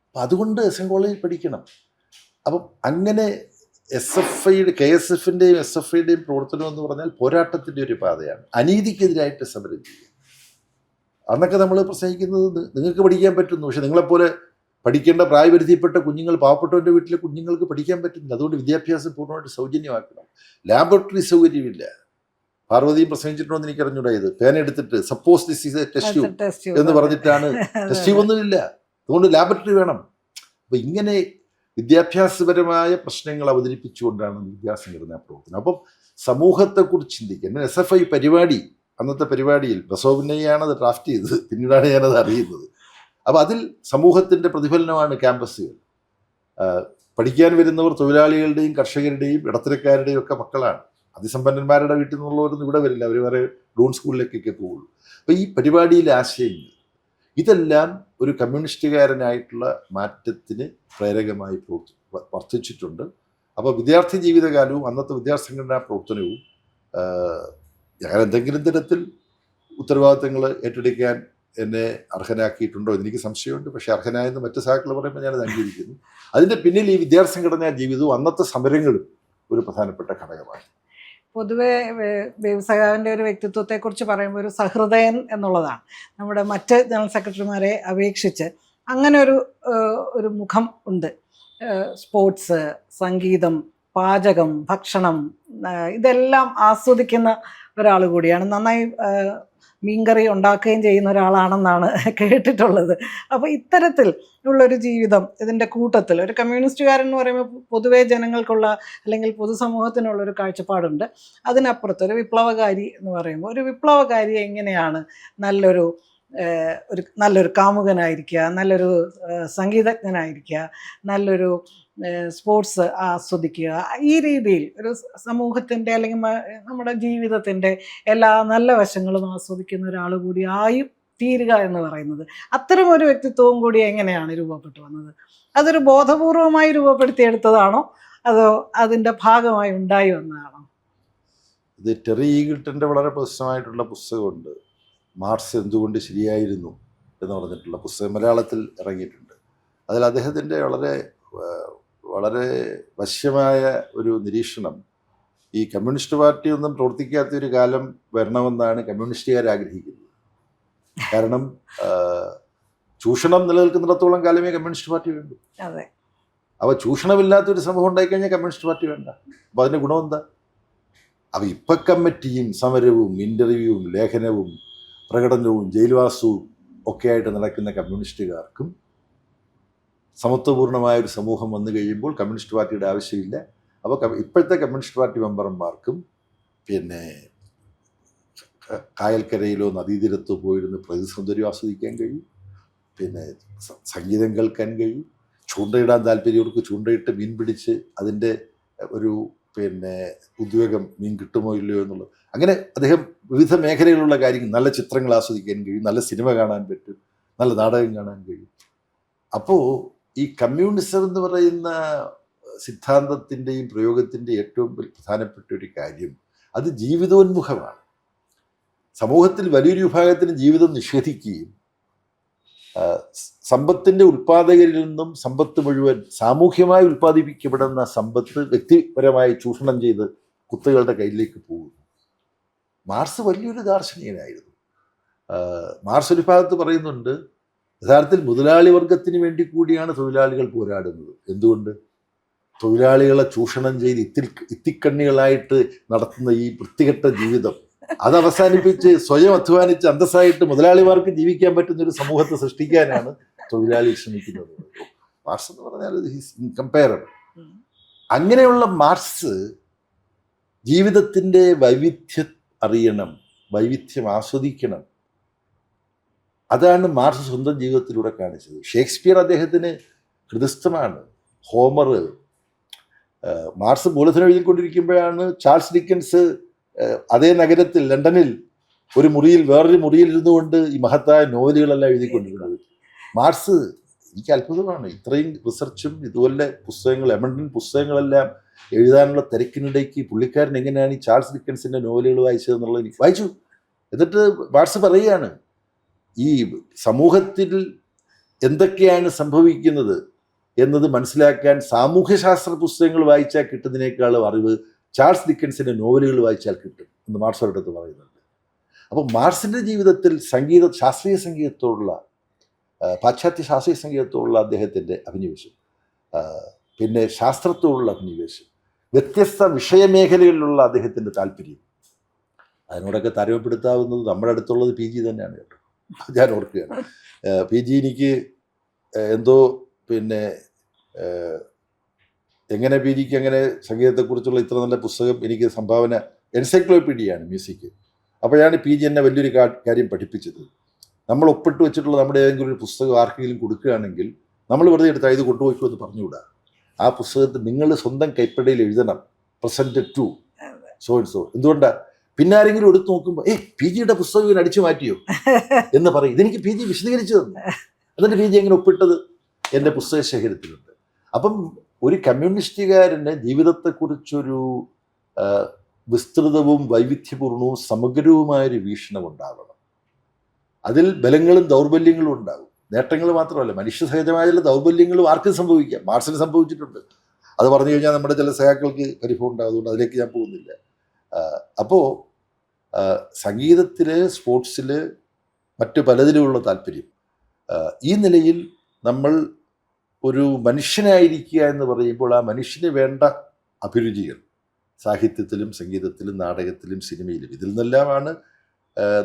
അപ്പം അതുകൊണ്ട് SM കോളേജിൽ പഠിക്കണം. അപ്പം അങ്ങനെ KSF-ൻ്റെയും SFIയുടെയും പ്രവർത്തനം എന്ന് പറഞ്ഞാൽ പോരാട്ടത്തിൻ്റെ ഒരു പാതയാണ്. അനീതിക്കെതിരായിട്ട് സമരം ചെയ്യുക. അന്നൊക്കെ നമ്മൾ പ്രസംഗിക്കുന്നത് നിങ്ങൾക്ക് പഠിക്കാൻ പറ്റുന്നു, പക്ഷെ നിങ്ങളെപ്പോലെ പഠിക്കേണ്ട പ്രായപരിധിപ്പെട്ട കുഞ്ഞുങ്ങൾ, പാവപ്പെട്ടവൻ്റെ വീട്ടിലെ കുഞ്ഞുങ്ങൾക്ക് പഠിക്കാൻ പറ്റുന്നില്ല. അതുകൊണ്ട് വിദ്യാഭ്യാസം പൂർണ്ണമായിട്ട് സൗജന്യമാക്കണം. ലാബോറട്ടറി സൗകര്യമില്ല. പാർവതിയും പ്രസംഗിച്ചിട്ടുണ്ടോയെന്ന് എനിക്ക് അറിഞ്ഞൂടാ. ഇത് പേന എടുത്തിട്ട് suppose this is A test tube എന്ന് പറഞ്ഞിട്ടാണ്, ടെസ്റ്റ് ട്യൂബ് ഒന്നുമില്ല, അതുകൊണ്ട് ലാബോറട്ടറി വേണം. അപ്പം ഇങ്ങനെ വിദ്യാഭ്യാസപരമായ പ്രശ്നങ്ങൾ അവതരിപ്പിച്ചുകൊണ്ടാണ് വിദ്യാസംഘടനാ പ്രവർത്തനം. അപ്പം സമൂഹത്തെക്കുറിച്ച് ചിന്തിക്കാൻ SFI പരിപാടി, അന്നത്തെ പരിപാടിയിൽ ബസോബിനെയാണ് അത് ഡ്രാഫ്റ്റ് ചെയ്തത്, പിന്നീടാണ് ഞാനത് അറിയുന്നത്. അപ്പോൾ അതിൽ സമൂഹത്തിൻ്റെ പ്രതിഫലനമാണ് ക്യാമ്പസുകൾ. പഠിക്കാൻ വരുന്നവർ തൊഴിലാളികളുടെയും കർഷകരുടെയും ഇടത്തരക്കാരുടെയും ഒക്കെ മക്കളാണ്. അതിസമ്പന്നന്മാരുടെ വീട്ടിൽ നിന്നുള്ളവരൊന്നും ഇവിടെ വരില്ല, അവർ വേറെ ഡൂൺ സ്കൂളിലേക്കൊക്കെ പോവുള്ളൂ. അപ്പോൾ ഈ പരിപാടിയിലെ ആശയങ്ങൾ ഇതെല്ലാം ഒരു കമ്മ്യൂണിസ്റ്റുകാരനായിട്ടുള്ള മാറ്റത്തിന് പ്രേരകമായി വർദ്ധിച്ചിട്ടുണ്ട്. അപ്പോൾ വിദ്യാർത്ഥി ജീവിതകാലവും അന്നത്തെ വിദ്യാർത്ഥി സംഘടനാ പ്രവർത്തനവും ഞാൻ എന്തെങ്കിലും തരത്തിൽ ഉത്തരവാദിത്തങ്ങൾ ഏറ്റെടുക്കാൻ എന്നെ അർഹനാക്കിയിട്ടുണ്ടോ എന്നെനിക്ക് സംശയമുണ്ട്. പക്ഷേ അർഹനായെന്ന് മറ്റു സഹാക്കൾ പറയുമ്പോൾ ഞാനത് അംഗീകരിക്കുന്നു. അതിൻ്റെ പിന്നിൽ ഈ വിദ്യാർത്ഥി സംഘടനാ ജീവിതവും അന്നത്തെ സമരങ്ങളും ഒരു പ്രധാനപ്പെട്ട ഘടകമാണ്. പൊതുവെ വ്യവസായൻ്റെ ഒരു വ്യക്തിത്വത്തെക്കുറിച്ച് പറയുമ്പോൾ ഒരു സഹൃദയൻ എന്നുള്ളതാണ്. നമ്മുടെ മറ്റ് ജനറൽ സെക്രട്ടറിമാരെ അപേക്ഷിച്ച് അങ്ങനെ ഒരു മുഖം ഉണ്ട്. സ്പോർട്സ്, സംഗീതം, പാചകം, ഭക്ഷണം, ഇതെല്ലാം ആസ്വദിക്കുന്ന ഒരാൾ കൂടിയാണ്. നന്നായി മീൻകറി ഉണ്ടാക്കുകയും ചെയ്യുന്ന ഒരാളാണെന്നാണ് കേട്ടിട്ടുള്ളത്. അപ്പോൾ ഇത്തരത്തിൽ ഉള്ളൊരു ജീവിതം ഇതിൻ്റെ കൂട്ടത്തിൽ ഒരു കമ്മ്യൂണിസ്റ്റുകാരൻ എന്ന് പറയുമ്പോൾ പൊതുവേ ജനങ്ങൾക്കുള്ള അല്ലെങ്കിൽ പൊതുസമൂഹത്തിനുള്ളൊരു കാഴ്ചപ്പാടുണ്ട്. അതിനപ്പുറത്ത് ഒരു വിപ്ലവകാരി എന്ന് പറയുമ്പോൾ ഒരു വിപ്ലവകാരി എങ്ങനെയാണ് നല്ലൊരു കാമുകനായിരിക്കുക, നല്ലൊരു സംഗീതജ്ഞനായിരിക്കുക, നല്ലൊരു സ്പോർട്സ് ആസ്വദിക്കുക, ഈ രീതിയിൽ ഒരു സമൂഹത്തിൻ്റെ അല്ലെങ്കിൽ നമ്മുടെ ജീവിതത്തിൻ്റെ എല്ലാ നല്ല വശങ്ങളും ആസ്വദിക്കുന്ന ഒരാൾ കൂടി ആയി തീരുക എന്ന് പറയുന്നത്, അത്തരം ഒരു വ്യക്തിത്വവും കൂടി എങ്ങനെയാണ് രൂപപ്പെട്ടു വന്നത്? അതൊരു ബോധപൂർവമായി രൂപപ്പെടുത്തിയെടുത്തതാണോ അതോ അതിൻ്റെ ഭാഗമായി ഉണ്ടായി വന്നതാണോ? ഇത് ടെറി ഈഗിൾട്ടൻ്റെ വളരെ പ്രശസ്തമായിട്ടുള്ള പുസ്തകമുണ്ട്, മാർക്സ് എന്തുകൊണ്ട് ശരിയായിരുന്നു എന്ന് പറഞ്ഞിട്ടുള്ള പുസ്തകം മലയാളത്തിൽ ഇറങ്ങിയിട്ടുണ്ട്. അതിൽ അദ്ദേഹത്തിൻ്റെ വളരെ വശ്യമായ ഒരു നിരീക്ഷണം, ഈ കമ്മ്യൂണിസ്റ്റ് പാർട്ടി ഒന്നും പ്രവർത്തിക്കാത്തൊരു കാലം വരണമെന്നാണ് കമ്മ്യൂണിസ്റ്റുകാർ ആഗ്രഹിക്കുന്നത്. കാരണം ചൂഷണം നിലനിൽക്കുന്നിടത്തോളം കാലമേ കമ്മ്യൂണിസ്റ്റ് പാർട്ടി വേണ്ടൂ. അപ്പോൾ ചൂഷണമില്ലാത്തൊരു സമൂഹം ഉണ്ടായിക്കഴിഞ്ഞാൽ കമ്മ്യൂണിസ്റ്റ് പാർട്ടി വേണ്ട. അപ്പോൾ അതിൻ്റെ ഗുണമെന്താ? അപ്പോൾ ഇപ്പം കമ്മിറ്റിയും സമരവും ഇൻ്റർവ്യൂവും ലേഖനവും പ്രകടനവും ജയിൽവാസവും ഒക്കെ ആയിട്ട് നടക്കുന്ന കമ്മ്യൂണിസ്റ്റുകാർക്കും സമത്വപൂർണമായൊരു സമൂഹം വന്നു കഴിയുമ്പോൾ കമ്മ്യൂണിസ്റ്റ് പാർട്ടിയുടെ ആവശ്യമില്ല. അപ്പോൾ ഇപ്പോഴത്തെ കമ്മ്യൂണിസ്റ്റ് പാർട്ടി മെമ്പർമാർക്കും പിന്നെ കായൽക്കരയിലോ നദീതീരത്തോ പോയിരുന്ന് പ്രകൃതി സൗന്ദര്യം ആസ്വദിക്കാൻ കഴിയും, പിന്നെ സംഗീതം കേൾക്കാൻ കഴിയും, ചൂണ്ടയിടാൻ താല്പര്യവർക്ക് ചൂണ്ടയിട്ട് മീൻ പിടിച്ച് അതിൻ്റെ ഒരു പിന്നെ ഉദ്വേഗം മീൻ കിട്ടുമോ ഇല്ലയോ എന്നുള്ളത്. അങ്ങനെ അദ്ദേഹം വിവിധ മേഖലയിലുള്ള കാര്യങ്ങൾ, നല്ല ചിത്രങ്ങൾ ആസ്വദിക്കാൻ കഴിയും, നല്ല സിനിമ കാണാൻ പറ്റും, നല്ല നാടകം കാണാൻ കഴിയും. അപ്പോൾ ഈ കമ്മ്യൂണിസം എന്ന് പറയുന്ന സിദ്ധാന്തത്തിൻ്റെയും പ്രയോഗത്തിൻ്റെയും ഏറ്റവും പ്രധാനപ്പെട്ട ഒരു കാര്യം അത് ജീവിതോന്മുഖമാണ്. സമൂഹത്തിൽ വലിയൊരു വിഭാഗത്തിന് ജീവിതം നിഷേധിക്കുകയും സമ്പത്തിൻ്റെ ഉൽപ്പാദകരിൽ നിന്നും സമ്പത്ത് മുഴുവൻ സാമൂഹ്യമായി ഉൽപ്പാദിപ്പിക്കപ്പെടുന്ന സമ്പത്ത് വ്യക്തിപരമായി ചൂഷണം ചെയ്ത് കുത്തുകളുടെ കയ്യിലേക്ക് പോകുന്നു. മാർക്സ് വലിയൊരു ദാർശനികനായിരുന്നു. മാർക്സ് ഒരു ഭാഗത്ത് പറയുന്നുണ്ട്, യഥാർത്ഥത്തിൽ മുതലാളി വർഗത്തിന് വേണ്ടി കൂടിയാണ് തൊഴിലാളികൾ പോരാടുന്നത്. എന്തുകൊണ്ട്? തൊഴിലാളികളെ ചൂഷണം ചെയ്ത് ഇത്തിക്കണ്ണികളായിട്ട് നടത്തുന്ന ഈ വൃത്തികെട്ട ജീവിതം അത് അവസാനിപ്പിച്ച് സ്വയം അധ്വാനിച്ച് അന്തസ്സായിട്ട് മുതലാളിമാർക്ക് ജീവിക്കാൻ പറ്റുന്ന ഒരു സമൂഹത്തെ സൃഷ്ടിക്കാനാണ് തൊഴിലാളി ശ്രമിക്കുന്നത്. മാർക്സ് എന്ന് പറഞ്ഞാൽ ഇൻകമ്പയറബിൾ. അങ്ങനെയുള്ള മാർക്സ് ജീവിതത്തിൻ്റെ വൈവിധ്യം അറിയണം, വൈവിധ്യം ആസ്വദിക്കണം. അതാണ് മാർക്സ് സ്വന്തം ജീവിതത്തിലൂടെ കാണിച്ചത്. ഷേക്സ്പിയർ അദ്ദേഹത്തിന് ഹൃദയസ്ഥമാണ്. ഹോമർ, മാർക്സ് മൂലധനം എഴുതിക്കൊണ്ടിരിക്കുമ്പോഴാണ് ചാൾസ് ഡിക്കൻസ് അതേ നഗരത്തിൽ ലണ്ടനിൽ ഒരു മുറിയിൽ വേറൊരു മുറിയിൽ ഇരുന്നുകൊണ്ട് ഈ മഹത്തായ നോവലുകളെല്ലാം എഴുതിക്കൊണ്ടിരുന്നത്. മാർക്സ് എനിക്ക് അത്ഭുതമാണ്. ഇത്രയും റിസർച്ചും ഇതുപോലെ പുസ്തകങ്ങൾ, എമണ്ടൻ പുസ്തകങ്ങളെല്ലാം എഴുതാനുള്ള തിരക്കിനിടയ്ക്ക് പുള്ളിക്കാരൻ എങ്ങനെയാണ് ഈ ചാൾസ് ഡിക്കൻസിൻ്റെ നോവലുകൾ വായിച്ചതെന്നുള്ളത് എനിക്ക് വായിച്ചു. എന്നിട്ട് മാർക്സ് പറയുകയാണ്, ഈ സമൂഹത്തിൽ എന്തൊക്കെയാണ് സംഭവിക്കുന്നത് എന്നത് മനസ്സിലാക്കാൻ സാമൂഹ്യശാസ്ത്ര പുസ്തകങ്ങൾ വായിച്ചാൽ കിട്ടുന്നതിനേക്കാളും അറിവ് ചാൾസ് ഡിക്കൻസിൻ്റെ നോവലുകൾ വായിച്ചാൽ കിട്ടും എന്ന് മാർക്സ് ഒരിടത്ത് പറയുന്നുണ്ട്. അപ്പോൾ മാർക്സിൻ്റെ ജീവിതത്തിൽ ശാസ്ത്രീയ സംഗീതത്തോടുള്ള, പാശ്ചാത്യ ശാസ്ത്രീയ സംഗീതത്തോടുള്ള അദ്ദേഹത്തിൻ്റെ അഭിനിവേശം, പിന്നെ ശാസ്ത്രത്തോടുള്ള അഭിനിവേശം, വ്യത്യസ്ത വിഷയമേഖലകളിലുള്ള അദ്ദേഹത്തിൻ്റെ താല്പര്യം, അതിനോടൊക്കെ താരതമ്യപ്പെടുത്താവുന്നത് നമ്മുടെ അടുത്തുള്ളത് പി ജി തന്നെയാണ് കേട്ടോ. ഞാൻ ഓർക്കുകയാണ്, പി ജി എനിക്ക് എന്തോ പിന്നെ എങ്ങനെ പി ജിക്ക് അങ്ങനെ സംഗീതത്തെക്കുറിച്ചുള്ള ഇത്ര നല്ല പുസ്തകം എനിക്ക് സംഭാവന, എൻസൈക്ലോപീഡിയയാണ് മ്യൂസിക്. അപ്പോഴാണ് പി ജി എന്നെ വലിയൊരു കാര്യം പഠിപ്പിച്ചത്. നമ്മൾ ഒപ്പിട്ട് വെച്ചിട്ടുള്ള നമ്മുടെ ഏതെങ്കിലും ഒരു പുസ്തകം ആർക്കെങ്കിലും കൊടുക്കുകയാണെങ്കിൽ നമ്മൾ വെറുതെ എടുത്ത് ഇത് കൊണ്ടുപോയിക്കോ എന്ന് പറഞ്ഞുകൂടാ. ആ പുസ്തകത്തിൽ നിങ്ങൾ സ്വന്തം കൈപ്പടയിൽ എഴുതണം, present to so and so. എന്തുകൊണ്ടാണ്? പിന്നെ ആരെങ്കിലും എടുത്ത് നോക്കുമ്പോൾ പി ജിയുടെ പുസ്തകം ഇവൻ അടിച്ചു മാറ്റിയോ എന്ന് പറയും. ഇതെനിക്ക് പി ജി വിശദീകരിച്ചു തന്നു. എന്നിട്ട് പി ജി എങ്ങനെ ഒപ്പിട്ടത് എൻ്റെ പുസ്തക ശേഖരത്തിലുണ്ട്. അപ്പം ഒരു കമ്മ്യൂണിസ്റ്റുകാരന് ജീവിതത്തെക്കുറിച്ചൊരു വിസ്തൃതവും വൈവിധ്യപൂർണവും സമഗ്രവുമായൊരു വീക്ഷണം ഉണ്ടാവണം. അതിൽ ബലങ്ങളും ദൗർബല്യങ്ങളും ഉണ്ടാകും. നേട്ടങ്ങൾ മാത്രമല്ല, മനുഷ്യ സഹജമായ ചില ദൗർബല്യങ്ങളും ആർക്കും സംഭവിക്കാം. മാർക്സിന് സംഭവിച്ചിട്ടുണ്ട്. അത് പറഞ്ഞു കഴിഞ്ഞാൽ നമ്മുടെ ചില സഹാക്കൾക്ക് പരിഭവം ഉണ്ടാകും. അതുകൊണ്ട് അതിലേക്ക് ഞാൻ പോകുന്നില്ല. അപ്പോൾ സംഗീതത്തിൽ, സ്പോർട്സിൽ, മറ്റു പലതിലുമുള്ള താല്പര്യം, ഈ നിലയിൽ നമ്മൾ ഒരു മനുഷ്യനായിരിക്കുക എന്ന് പറയുമ്പോൾ ആ മനുഷ്യന് വേണ്ട അഭിരുചികൾ സാഹിത്യത്തിലും സംഗീതത്തിലും നാടകത്തിലും സിനിമയിലും, ഇതിൽ നിന്നെല്ലാമാണ്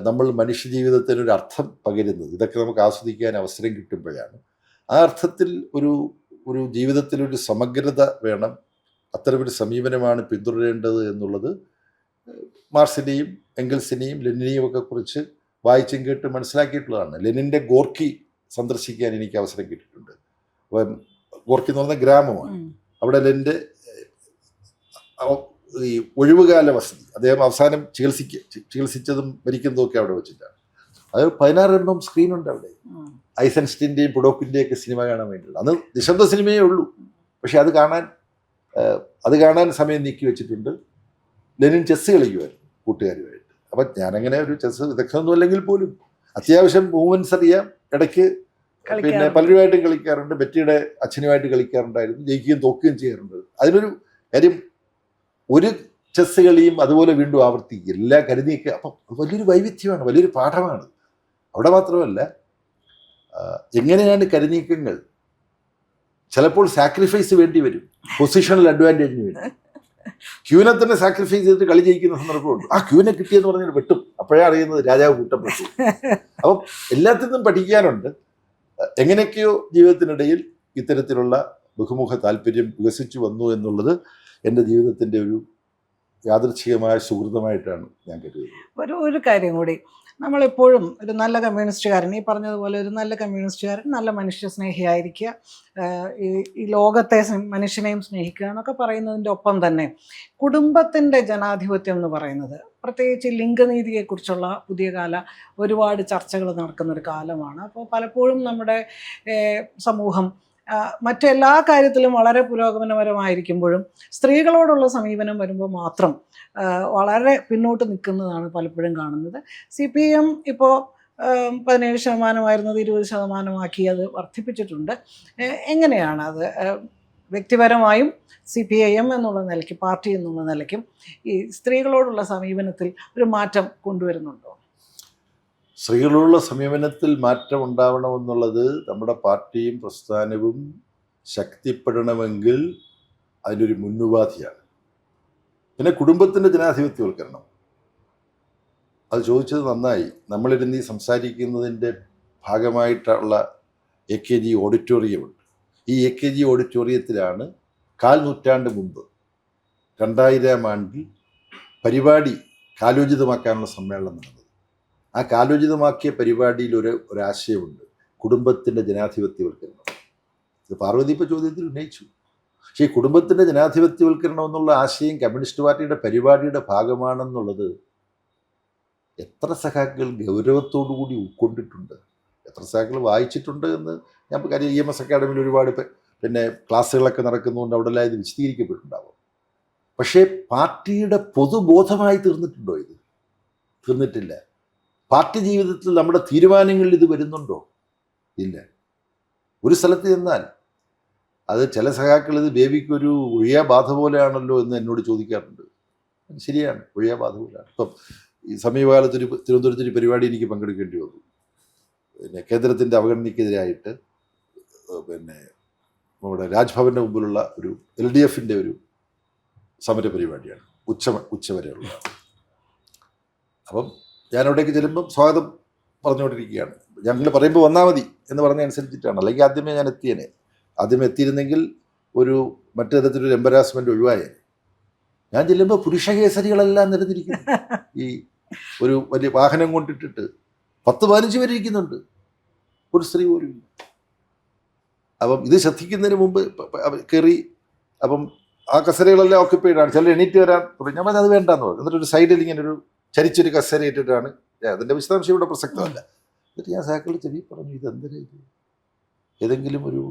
നമ്മൾ മനുഷ്യജീവിതത്തിനൊരു അർത്ഥം പകരുന്നത്. ഇതൊക്കെ നമുക്ക് ആസ്വദിക്കാൻ അവസരം കിട്ടുമ്പോഴാണ്. ആ അർത്ഥത്തിൽ ഒരു ജീവിതത്തിലൊരു സമഗ്രത വേണം. അത്തരമൊരു സമീപനമാണ് പിന്തുടരേണ്ടത് എന്നുള്ളത് മാർക്സിനെയും എംഗൽസിനെയും ലെനിനെയും ഒക്കെ കുറിച്ച് വായിച്ചും കേട്ട് മനസ്സിലാക്കിയിട്ടുള്ളതാണ്. ലെനിൻ്റെ ഗോർക്കി സന്ദർശിക്കാൻ എനിക്ക് അവസരം കിട്ടിയിട്ടുണ്ട്. അപ്പം ഗോർക്കി എന്ന് പറഞ്ഞ ഗ്രാമമാണ്. അവിടെ ലെനിൻ്റെ ഈ ഒഴിവുകാല വസതി, അദ്ദേഹം അവസാനം ചികിത്സിച്ചതും മരിക്കുന്നതും ഒക്കെ അവിടെ വെച്ചിട്ടാണ്. അത് 16 എണ്ണം സ്ക്രീനുണ്ട് അവിടെ. ഐസൻസ്റ്റീൻ്റെയും പുഡോക്കിൻ്റെയും ഒക്കെ സിനിമ കാണാൻ വേണ്ടിയിട്ട്. അന്ന് നിശബ്ദ സിനിമയേ ഉള്ളൂ. പക്ഷെ അത് കാണാൻ സമയം നീക്കി വെച്ചിട്ടുണ്ട്. ലെനിൻ ചെസ്സ് കളിക്കുമായിരുന്നു കൂട്ടുകാരുമായിട്ട്. അപ്പം ഞാനങ്ങനെ ഒരു ചെസ്സ് വിദഗ്ധമൊന്നും അല്ലെങ്കിൽ പോലും അത്യാവശ്യം മൂവ്മെൻറ്റ്സ് അറിയാം. ഇടയ്ക്ക് പിന്നെ പലരുമായിട്ടും കളിക്കാറുണ്ട്. ബെറ്റിയുടെ അച്ഛനുമായിട്ട് കളിക്കാറുണ്ടായിരുന്നു. ജയിക്കുകയും തോക്കുകയും ചെയ്യാറുണ്ട്. അതിനൊരു കാര്യം, ഒരു ചെസ്സ് കളിയും അതുപോലെ വീണ്ടും ആവർത്തിക്കുക, എല്ലാം കരുതിയൊക്കെ. അപ്പം വലിയൊരു വൈവിധ്യമാണ്, വലിയൊരു പാഠമാണ്. അവിടെ മാത്രമല്ല, എങ്ങനെയാണ് കരുനീക്കങ്ങൾ, ചിലപ്പോൾ സാക്രിഫൈസ് വേണ്ടി വരും പൊസിഷണൽ അഡ്വാൻറ്റേജിന് വേണ്ടി. ക്യൂനെ തന്നെ സാക്രിഫൈസ് ചെയ്തിട്ട് കളി ജയിക്കുന്ന സന്ദർഭമുണ്ട്. ആ ക്യൂനെ കിട്ടിയെന്ന് പറഞ്ഞാൽ വെട്ടും. അപ്പോഴേ അറിയുന്നത് രാജാവ് കൂട്ടപ്പെട്ടു. അപ്പം എല്ലാത്തിൽ നിന്നും പഠിക്കാനുണ്ട്. എങ്ങനെയൊക്കെയോ ജീവിതത്തിനിടയിൽ ഇത്തരത്തിലുള്ള ബഹുമുഖ താല്പര്യം വികസിച്ചു വന്നു എന്നുള്ളത് എൻ്റെ ജീവിതത്തിൻ്റെ ഒരു യാദൃച്ഛികമായ സുഹൃതമായിട്ടാണ് ഞാൻ കരുതുന്നത്. ഒരു കാര്യം കൂടി, നമ്മളെപ്പോഴും ഒരു നല്ല കമ്മ്യൂണിസ്റ്റുകാരൻ, ഈ പറഞ്ഞതുപോലെ ഒരു നല്ല കമ്മ്യൂണിസ്റ്റുകാരൻ നല്ല മനുഷ്യ സ്നേഹിയായിരിക്കുക, ഈ ലോകത്തെ മനുഷ്യനെയും സ്നേഹിക്കുക എന്നൊക്കെ പറയുന്നതിൻ്റെ ഒപ്പം തന്നെ കുടുംബത്തിൻ്റെ ജനാധിപത്യം എന്ന് പറയുന്നത്, പ്രത്യേകിച്ച് ലിംഗനീതിയെക്കുറിച്ചുള്ള പുതിയ ഒരുപാട് ചർച്ചകൾ നടക്കുന്നൊരു കാലമാണ്. അപ്പോൾ പലപ്പോഴും നമ്മുടെ സമൂഹം മറ്റെല്ലാ കാര്യത്തിലും വളരെ പുരോഗമനപരമായിരിക്കുമ്പോഴും സ്ത്രീകളോടുള്ള സമീപനം വരുമ്പോൾ മാത്രം വളരെ പിന്നോട്ട് നിൽക്കുന്നതാണ് പലപ്പോഴും കാണുന്നത്. CPM ഇപ്പോൾ 17% 20% അത് വർദ്ധിപ്പിച്ചിട്ടുണ്ട്. എങ്ങനെയാണ് അത് വ്യക്തിപരമായും CPIM എന്നുള്ള നിലയ്ക്ക്, പാർട്ടി എന്നുള്ള നിലയ്ക്കും ഈ സ്ത്രീകളോടുള്ള സമീപനത്തിൽ ഒരു മാറ്റം കൊണ്ടുവരുന്നുണ്ടോ? സ്ത്രീകളോടുള്ള സമീപനത്തിൽ മാറ്റം ഉണ്ടാവണമെന്നുള്ളത് നമ്മുടെ പാർട്ടിയും പ്രസ്ഥാനവും ശക്തിപ്പെടണമെങ്കിൽ അതിനൊരു മുന്നുപാധിയാണ്. പിന്നെ കുടുംബത്തിൻ്റെ ജനാധിപത്യവൽക്കരണം, അത് ചോദിച്ചത് നന്നായി. നമ്മളിരുന്ന് ഈ സംസാരിക്കുന്നതിൻ്റെ ഭാഗമായിട്ടുള്ള AKG ഓഡിറ്റോറിയമുണ്ട്. ഈ AKG ഓഡിറ്റോറിയത്തിലാണ് 1/4 നൂറ്റാണ്ട് മുമ്പ് 2000 ആണ്ടിൽ പരിപാടി കാലോചിതമാക്കാനുള്ള സമ്മേളനം നടന്നത്. ആ കാലോചിതമാക്കിയ പരിപാടിയിൽ ഒരാശയമുണ്ട്, കുടുംബത്തിൻ്റെ ജനാധിപത്യവൽക്കരണം. ഇത് പാർവതി ഇപ്പോൾ ചോദ്യത്തിൽ ഉന്നയിച്ചു. പക്ഷേ ഈ കുടുംബത്തിൻ്റെ ജനാധിപത്യവൽക്കരണം എന്നുള്ള ആശയം കമ്മ്യൂണിസ്റ്റ് പാർട്ടിയുടെ പരിപാടിയുടെ ഭാഗമാണെന്നുള്ളത് എത്ര സഖാക്കൾ ഗൗരവത്തോടു കൂടി ഉൾക്കൊണ്ടിട്ടുണ്ട്, എത്ര സഖാക്കൾ വായിച്ചിട്ടുണ്ട് എന്ന് ഞാൻ കാര്യം EMS അക്കാഡമിയിൽ ഒരുപാട് പിന്നെ ക്ലാസ്സുകളൊക്കെ നടക്കുന്നതുകൊണ്ട് അവിടെ എല്ലാം ഇത് വിശദീകരിക്കപ്പെട്ടിട്ടുണ്ടാവും. പക്ഷേ പാർട്ടിയുടെ പൊതുബോധമായി തീർന്നിട്ടുണ്ടോ? ഇത് തീർന്നിട്ടില്ല. പാർട്ടി ജീവിതത്തിൽ നമ്മുടെ തീരുമാനങ്ങളിൽ ഇത് വരുന്നുണ്ടോ? ഇല്ല. ഒരു സ്ഥലത്ത് ചെന്നാൽ അത് ചില സഖാക്കൾ ഇത് ബേബിക്കൊരു ഒഴിയാബാധ പോലെയാണല്ലോ എന്ന് എന്നോട് ചോദിക്കാറുണ്ട്. ശരിയാണ്, ഒഴിയാബാധ പോലെയാണ്. ഇപ്പം ഈ സമീപകാലത്ത് തിരുവനന്തപുരത്തൊരു പരിപാടി എനിക്ക് പങ്കെടുക്കേണ്ടി വന്നു. പിന്നെ കേന്ദ്രത്തിൻ്റെ അവഗണനയ്ക്കെതിരായിട്ട് പിന്നെ നമ്മുടെ രാജ്ഭവൻ്റെ മുമ്പിലുള്ള ഒരു LDFൻ്റെ ഒരു സമര പരിപാടിയാണ്, ഉച്ചവരെയുള്ള. അപ്പം ഞാൻ അവിടേക്ക് ചെല്ലുമ്പം സ്വാഗതം പറഞ്ഞുകൊണ്ടിരിക്കുകയാണ്. ഞങ്ങൾ പറയുമ്പോൾ വന്നാൽ മതി എന്ന് പറഞ്ഞ അനുസരിച്ചിട്ടാണ്, അല്ലെങ്കിൽ ആദ്യമേ ഞാൻ എത്തിയേനെ. ആദ്യം എത്തിയിരുന്നെങ്കിൽ മറ്റു തരത്തിലൊരു എംബരാസ്മെൻ്റ് ഒഴിവായേനെ. ഞാൻ ചെല്ലുമ്പോൾ പുരുഷ കേസരികളെല്ലാം നിരന്നിരിക്കുന്നു. ഈ ഒരു വലിയ വാഹനം കൊണ്ടിട്ടിട്ട് 10-15 പേര് ഇരിക്കുന്നുണ്ട്, ഒരു സ്ത്രീ പോലും. അപ്പം ഇത് ശ്രദ്ധിക്കുന്നതിന് മുമ്പ് കയറി. അപ്പം ആ കസേരകളെല്ലാം ഓക്യുപ്പൈഡാണ്. ചിലർ എണീറ്റ് വരാൻ തുടങ്ങി. ഞാൻ പറഞ്ഞാൽ അത് വേണ്ടാന്ന് പറഞ്ഞു. എന്നിട്ടൊരു സൈഡിൽ ഇങ്ങനെ ചരിച്ചൊരു കസേര ഇട്ടിട്ടാണ്. അതിൻ്റെ വിശദാംശം ഇവിടെ പ്രസക്തമല്ല. എന്നിട്ട് ഞാൻ സഹാക്കളുടെ ചെവി പറഞ്ഞു, ഇതെന്തിനാ ഇത്? ഏതെങ്കിലും ഒരു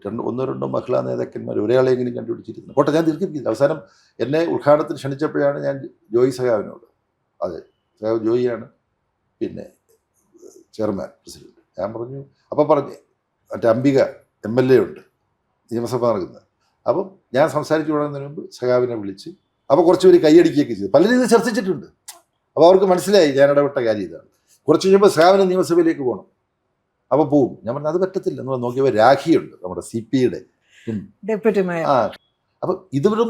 1-2 മഹിളാ നേതാക്കന്മാർ ഒരാളെങ്കിലും കണ്ടുപിടിച്ചിരിക്കുന്നു. പോട്ടെ, ഞാൻ ദീർഘിപ്പിക്കില്ല. അവസാനം എന്നെ ഉദ്ഘാടനത്തിന് ക്ഷണിച്ചപ്പോഴാണ് ഞാൻ ജോയി സഖാവിനോട്, അതെ സഖാവ് ജോയിയാണ് പിന്നെ ചെയർമാൻ പ്രസിഡന്റ്, ഞാൻ പറഞ്ഞു. അപ്പം പറഞ്ഞ് മറ്റേ അംബിക MLA ഉണ്ട്, നിയമസഭ നടക്കുന്നത്. അപ്പം ഞാൻ സംസാരിച്ചു തുടങ്ങുന്നതിന് മുമ്പ് സഖാവിനെ വിളിച്ച്, അപ്പോൾ കുറച്ച് പേര് കൈയടിക്കുകയൊക്കെ ചെയ്തു. പലരും ഇത് ചർച്ചിച്ചിട്ടുണ്ട്. അപ്പോൾ അവർക്ക് മനസ്സിലായി ഞാൻ ഇടപെട്ട കാര്യം ഇതാണ്. കുറച്ച് കഴിയുമ്പോൾ സഖാവിന് നിയമസഭയിലേക്ക് പോകണം. അപ്പോൾ പോവും. ഞാൻ പറഞ്ഞു അത് പറ്റത്തില്ല എന്ന് നോക്കിയപ്പോൾ രാഖിയുണ്ട്, നമ്മുടെ CPയുടെ ഡെപ്യൂട്ടി മേയർ. അപ്പം ഇതൊരു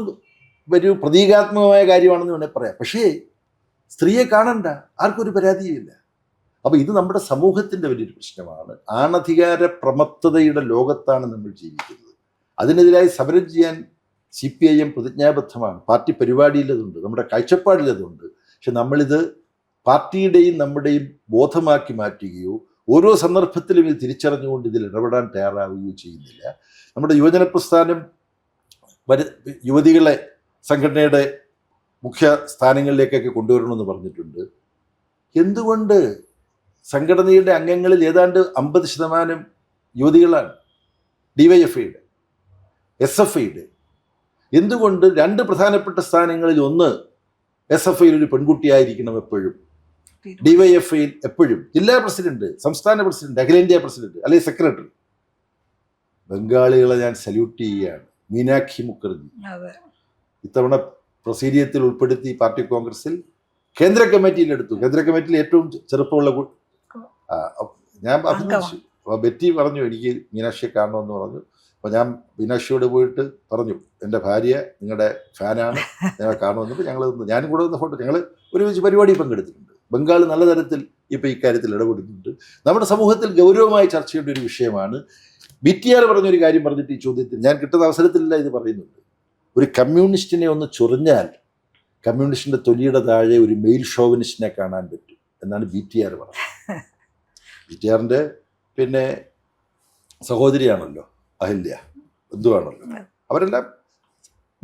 ഒരു പ്രതീകാത്മകമായ കാര്യമാണെന്ന് വേണേൽ പറയാം. പക്ഷേ സ്ത്രീയെ കാണണ്ട, ആർക്കും ഒരു പരാതിയുമില്ല. അപ്പോൾ ഇത് നമ്മുടെ സമൂഹത്തിൻ്റെ വലിയൊരു പ്രശ്നമാണ്. ആണധികാര പ്രമത്തതയുടെ ലോകത്താണ് നമ്മൾ ജീവിക്കുന്നത്. അതിനെതിരായി സമരം ചെയ്യാൻ CPIM പ്രതിജ്ഞാബദ്ധമാണ്. പാർട്ടി പരിപാടിയിലതുണ്ട്, നമ്മുടെ കാഴ്ചപ്പാടിലതുണ്ട്. പക്ഷെ നമ്മളിത് പാർട്ടിയുടെയും നമ്മുടെയും ബോധമാക്കി മാറ്റുകയോ ഓരോ സന്ദർഭത്തിലും ഇത് തിരിച്ചറിഞ്ഞുകൊണ്ട് ഇതിൽ ഇടപെടാൻ തയ്യാറാവുകയോ ചെയ്യുന്നില്ല. നമ്മുടെ യുവജന പ്രസ്ഥാനം യുവതികളെ സംഘടനയുടെ മുഖ്യ സ്ഥാനങ്ങളിലേക്കൊക്കെ കൊണ്ടുവരണമെന്ന് പറഞ്ഞിട്ടുണ്ട്. എന്തുകൊണ്ട് സംഘടനയുടെ അംഗങ്ങളിൽ ഏതാണ്ട് 50% യുവതികളാണ്, DYFIയുടെ SFIയുടെ. എന്തുകൊണ്ട് 2 പ്രധാനപ്പെട്ട സ്ഥാനങ്ങളിൽ ഒന്ന് SFIയിൽ ഒരു പെൺകുട്ടിയായിരിക്കണം എപ്പോഴും, DYFIയിൽ എപ്പോഴും ജില്ലാ പ്രസിഡന്റ്, സംസ്ഥാന പ്രസിഡന്റ്, അഖിലേന്ത്യാ പ്രസിഡന്റ് അല്ലെങ്കിൽ സെക്രട്ടറി. ബംഗാളികളെ ഞാൻ സല്യൂട്ട് ചെയ്യുകയാണ്. മീനാക്ഷി മുഖർജി ഇത്തവണ പ്രൊസീഡിയത്തിൽ ഉൾപ്പെടുത്തി പാർട്ടി കോൺഗ്രസിൽ കേന്ദ്ര കമ്മിറ്റിയിലെടുത്തു. കേന്ദ്ര കമ്മിറ്റിയിൽ ഏറ്റവും ചെറുപ്പമുള്ള ഞാൻ അഭിനന്ദിച്ചു. അപ്പോൾ ബെറ്റി പറഞ്ഞു എനിക്ക് മീനാക്ഷിയെ കാണണമെന്ന് പറഞ്ഞു. അപ്പോൾ ഞാൻ മീനാക്ഷിയോട് പോയിട്ട് പറഞ്ഞു, എൻ്റെ ഭാര്യ നിങ്ങളുടെ ഫാനാണ്, ഞങ്ങൾ കാണുമെന്നപ്പോൾ ഞാനും കൂടെ വന്ന ഫോട്ടോ ഞങ്ങൾ ഒരുമിച്ച് പരിപാടി പങ്കെടുത്തിട്ടുണ്ട്. ബംഗാൾ നല്ല തരത്തിൽ ഇപ്പോൾ ഇക്കാര്യത്തിൽ ഇടപെടുന്നുണ്ട്. നമ്മുടെ സമൂഹത്തിൽ ഗൗരവമായി ചർച്ച ചെയ്യേണ്ട ഒരു വിഷയമാണ്. BTR പറഞ്ഞൊരു കാര്യം പറഞ്ഞിട്ട് ഈ ചോദ്യത്തിൽ ഞാൻ കിട്ടുന്ന അവസരത്തിലല്ല ഇത് പറയുന്നുണ്ട്. ഒരു കമ്മ്യൂണിസ്റ്റിനെ ഒന്ന് ചൊറിഞ്ഞാൽ കമ്മ്യൂണിസ്റ്റിന്റെ തൊലിയുടെ താഴെ ഒരു മെയിൽ ഷോവനിസ്റ്റിനെ കാണാൻ പറ്റും എന്നാണ് BTR പറഞ്ഞത്. BTRന്റെ പിന്നെ സഹോദരിയാണല്ലോ അഹല്യ, ബന്ധുവാണല്ലോ. അവരെല്ലാം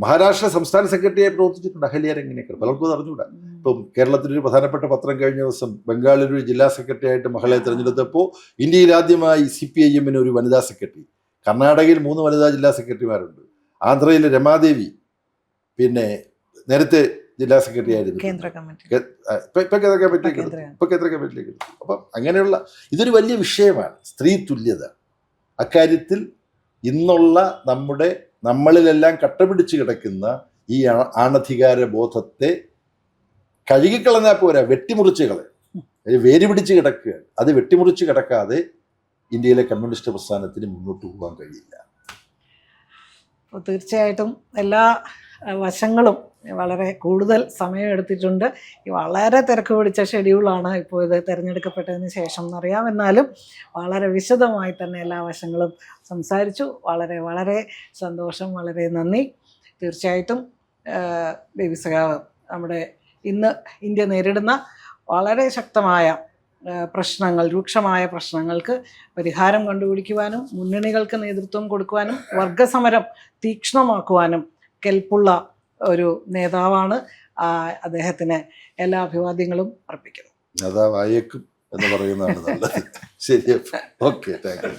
മഹാരാഷ്ട്ര സംസ്ഥാന സെക്രട്ടറിയായി പ്രവർത്തിച്ചിട്ടുണ്ട്. അഹല്യാർ എങ്ങനെയൊക്കെ പലർക്കും അത് അറിഞ്ഞുകൂടാ. ഇപ്പം കേരളത്തിലൊരു പ്രധാനപ്പെട്ട പത്രം കഴിഞ്ഞ ദിവസം ബംഗാളിലൊരു ജില്ലാ സെക്രട്ടറി ആയിട്ട് മകളെ തിരഞ്ഞെടുത്തപ്പോൾ ഇന്ത്യയിൽ ആദ്യമായി CPIM ഒരു വനിതാ സെക്രട്ടറി. കർണാടകയിൽ 3 വനിതാ ജില്ലാ സെക്രട്ടറിമാരുണ്ട്. ആന്ധ്രയിലെ രമാദേവി പിന്നെ നേരത്തെ ജില്ലാ സെക്രട്ടറി ആയിരുന്നു. ഇപ്പൊ കേന്ദ്ര കമ്മിറ്റിയിലേക്ക്. അപ്പം അങ്ങനെയുള്ള ഇതൊരു വലിയ വിഷയമാണ് സ്ത്രീ തുല്യത. അക്കാര്യത്തിൽ ഇന്നുള്ള നമ്മളിലെല്ലാം കട്ടപിടിച്ച് കിടക്കുന്ന ഈ ആണധികാര ബോധത്തെ കഴുകിക്കളഞ്ഞാൽ പോരാ, വെട്ടിമുറിച്ച് കളയും. വേര് പിടിച്ച് കിടക്കുകയാണ്. അത് വെട്ടിമുറിച്ച് കിടക്കാതെ ഇന്ത്യയിലെ കമ്മ്യൂണിസ്റ്റ് പ്രസ്ഥാനത്തിന് മുന്നോട്ട് പോകാൻ കഴിയില്ല. തീർച്ചയായിട്ടും എല്ലാ വശങ്ങളും വളരെ കൂടുതൽ സമയം എടുത്തിട്ടുണ്ട്. ഈ വളരെ തിരക്ക് പിടിച്ച ഷെഡ്യൂളാണ് ഇപ്പോൾ ഇത് തിരഞ്ഞെടുക്കപ്പെട്ടതിന് ശേഷം എന്നറിയാം. എന്നാലും വളരെ വിശദമായി തന്നെ എല്ലാ വശങ്ങളും സംസാരിച്ചു. വളരെ വളരെ സന്തോഷം, വളരെ നന്ദി. തീർച്ചയായിട്ടും ബേബി സഖാവ് നമ്മുടെ ഇന്ന് ഇന്ത്യ നേരിടുന്ന വളരെ ശക്തമായ പ്രശ്നങ്ങൾ, രൂക്ഷമായ പ്രശ്നങ്ങൾക്ക് പരിഹാരം കണ്ടുപിടിക്കുവാനും മുന്നണികൾക്ക് നേതൃത്വം കൊടുക്കുവാനും വർഗസമരം തീക്ഷ്ണമാക്കുവാനും കെൽപ്പുള്ള ഒരു നേതാവാണ്. അദ്ദേഹത്തിന് എല്ലാ അഭിവാദ്യങ്ങളും അർപ്പിക്കുന്നു. നേതാവായേക്കും എന്ന് പറയുന്നതാണ് നല്ലത്. ശരി, ഓക്കെ, താങ്ക് യു.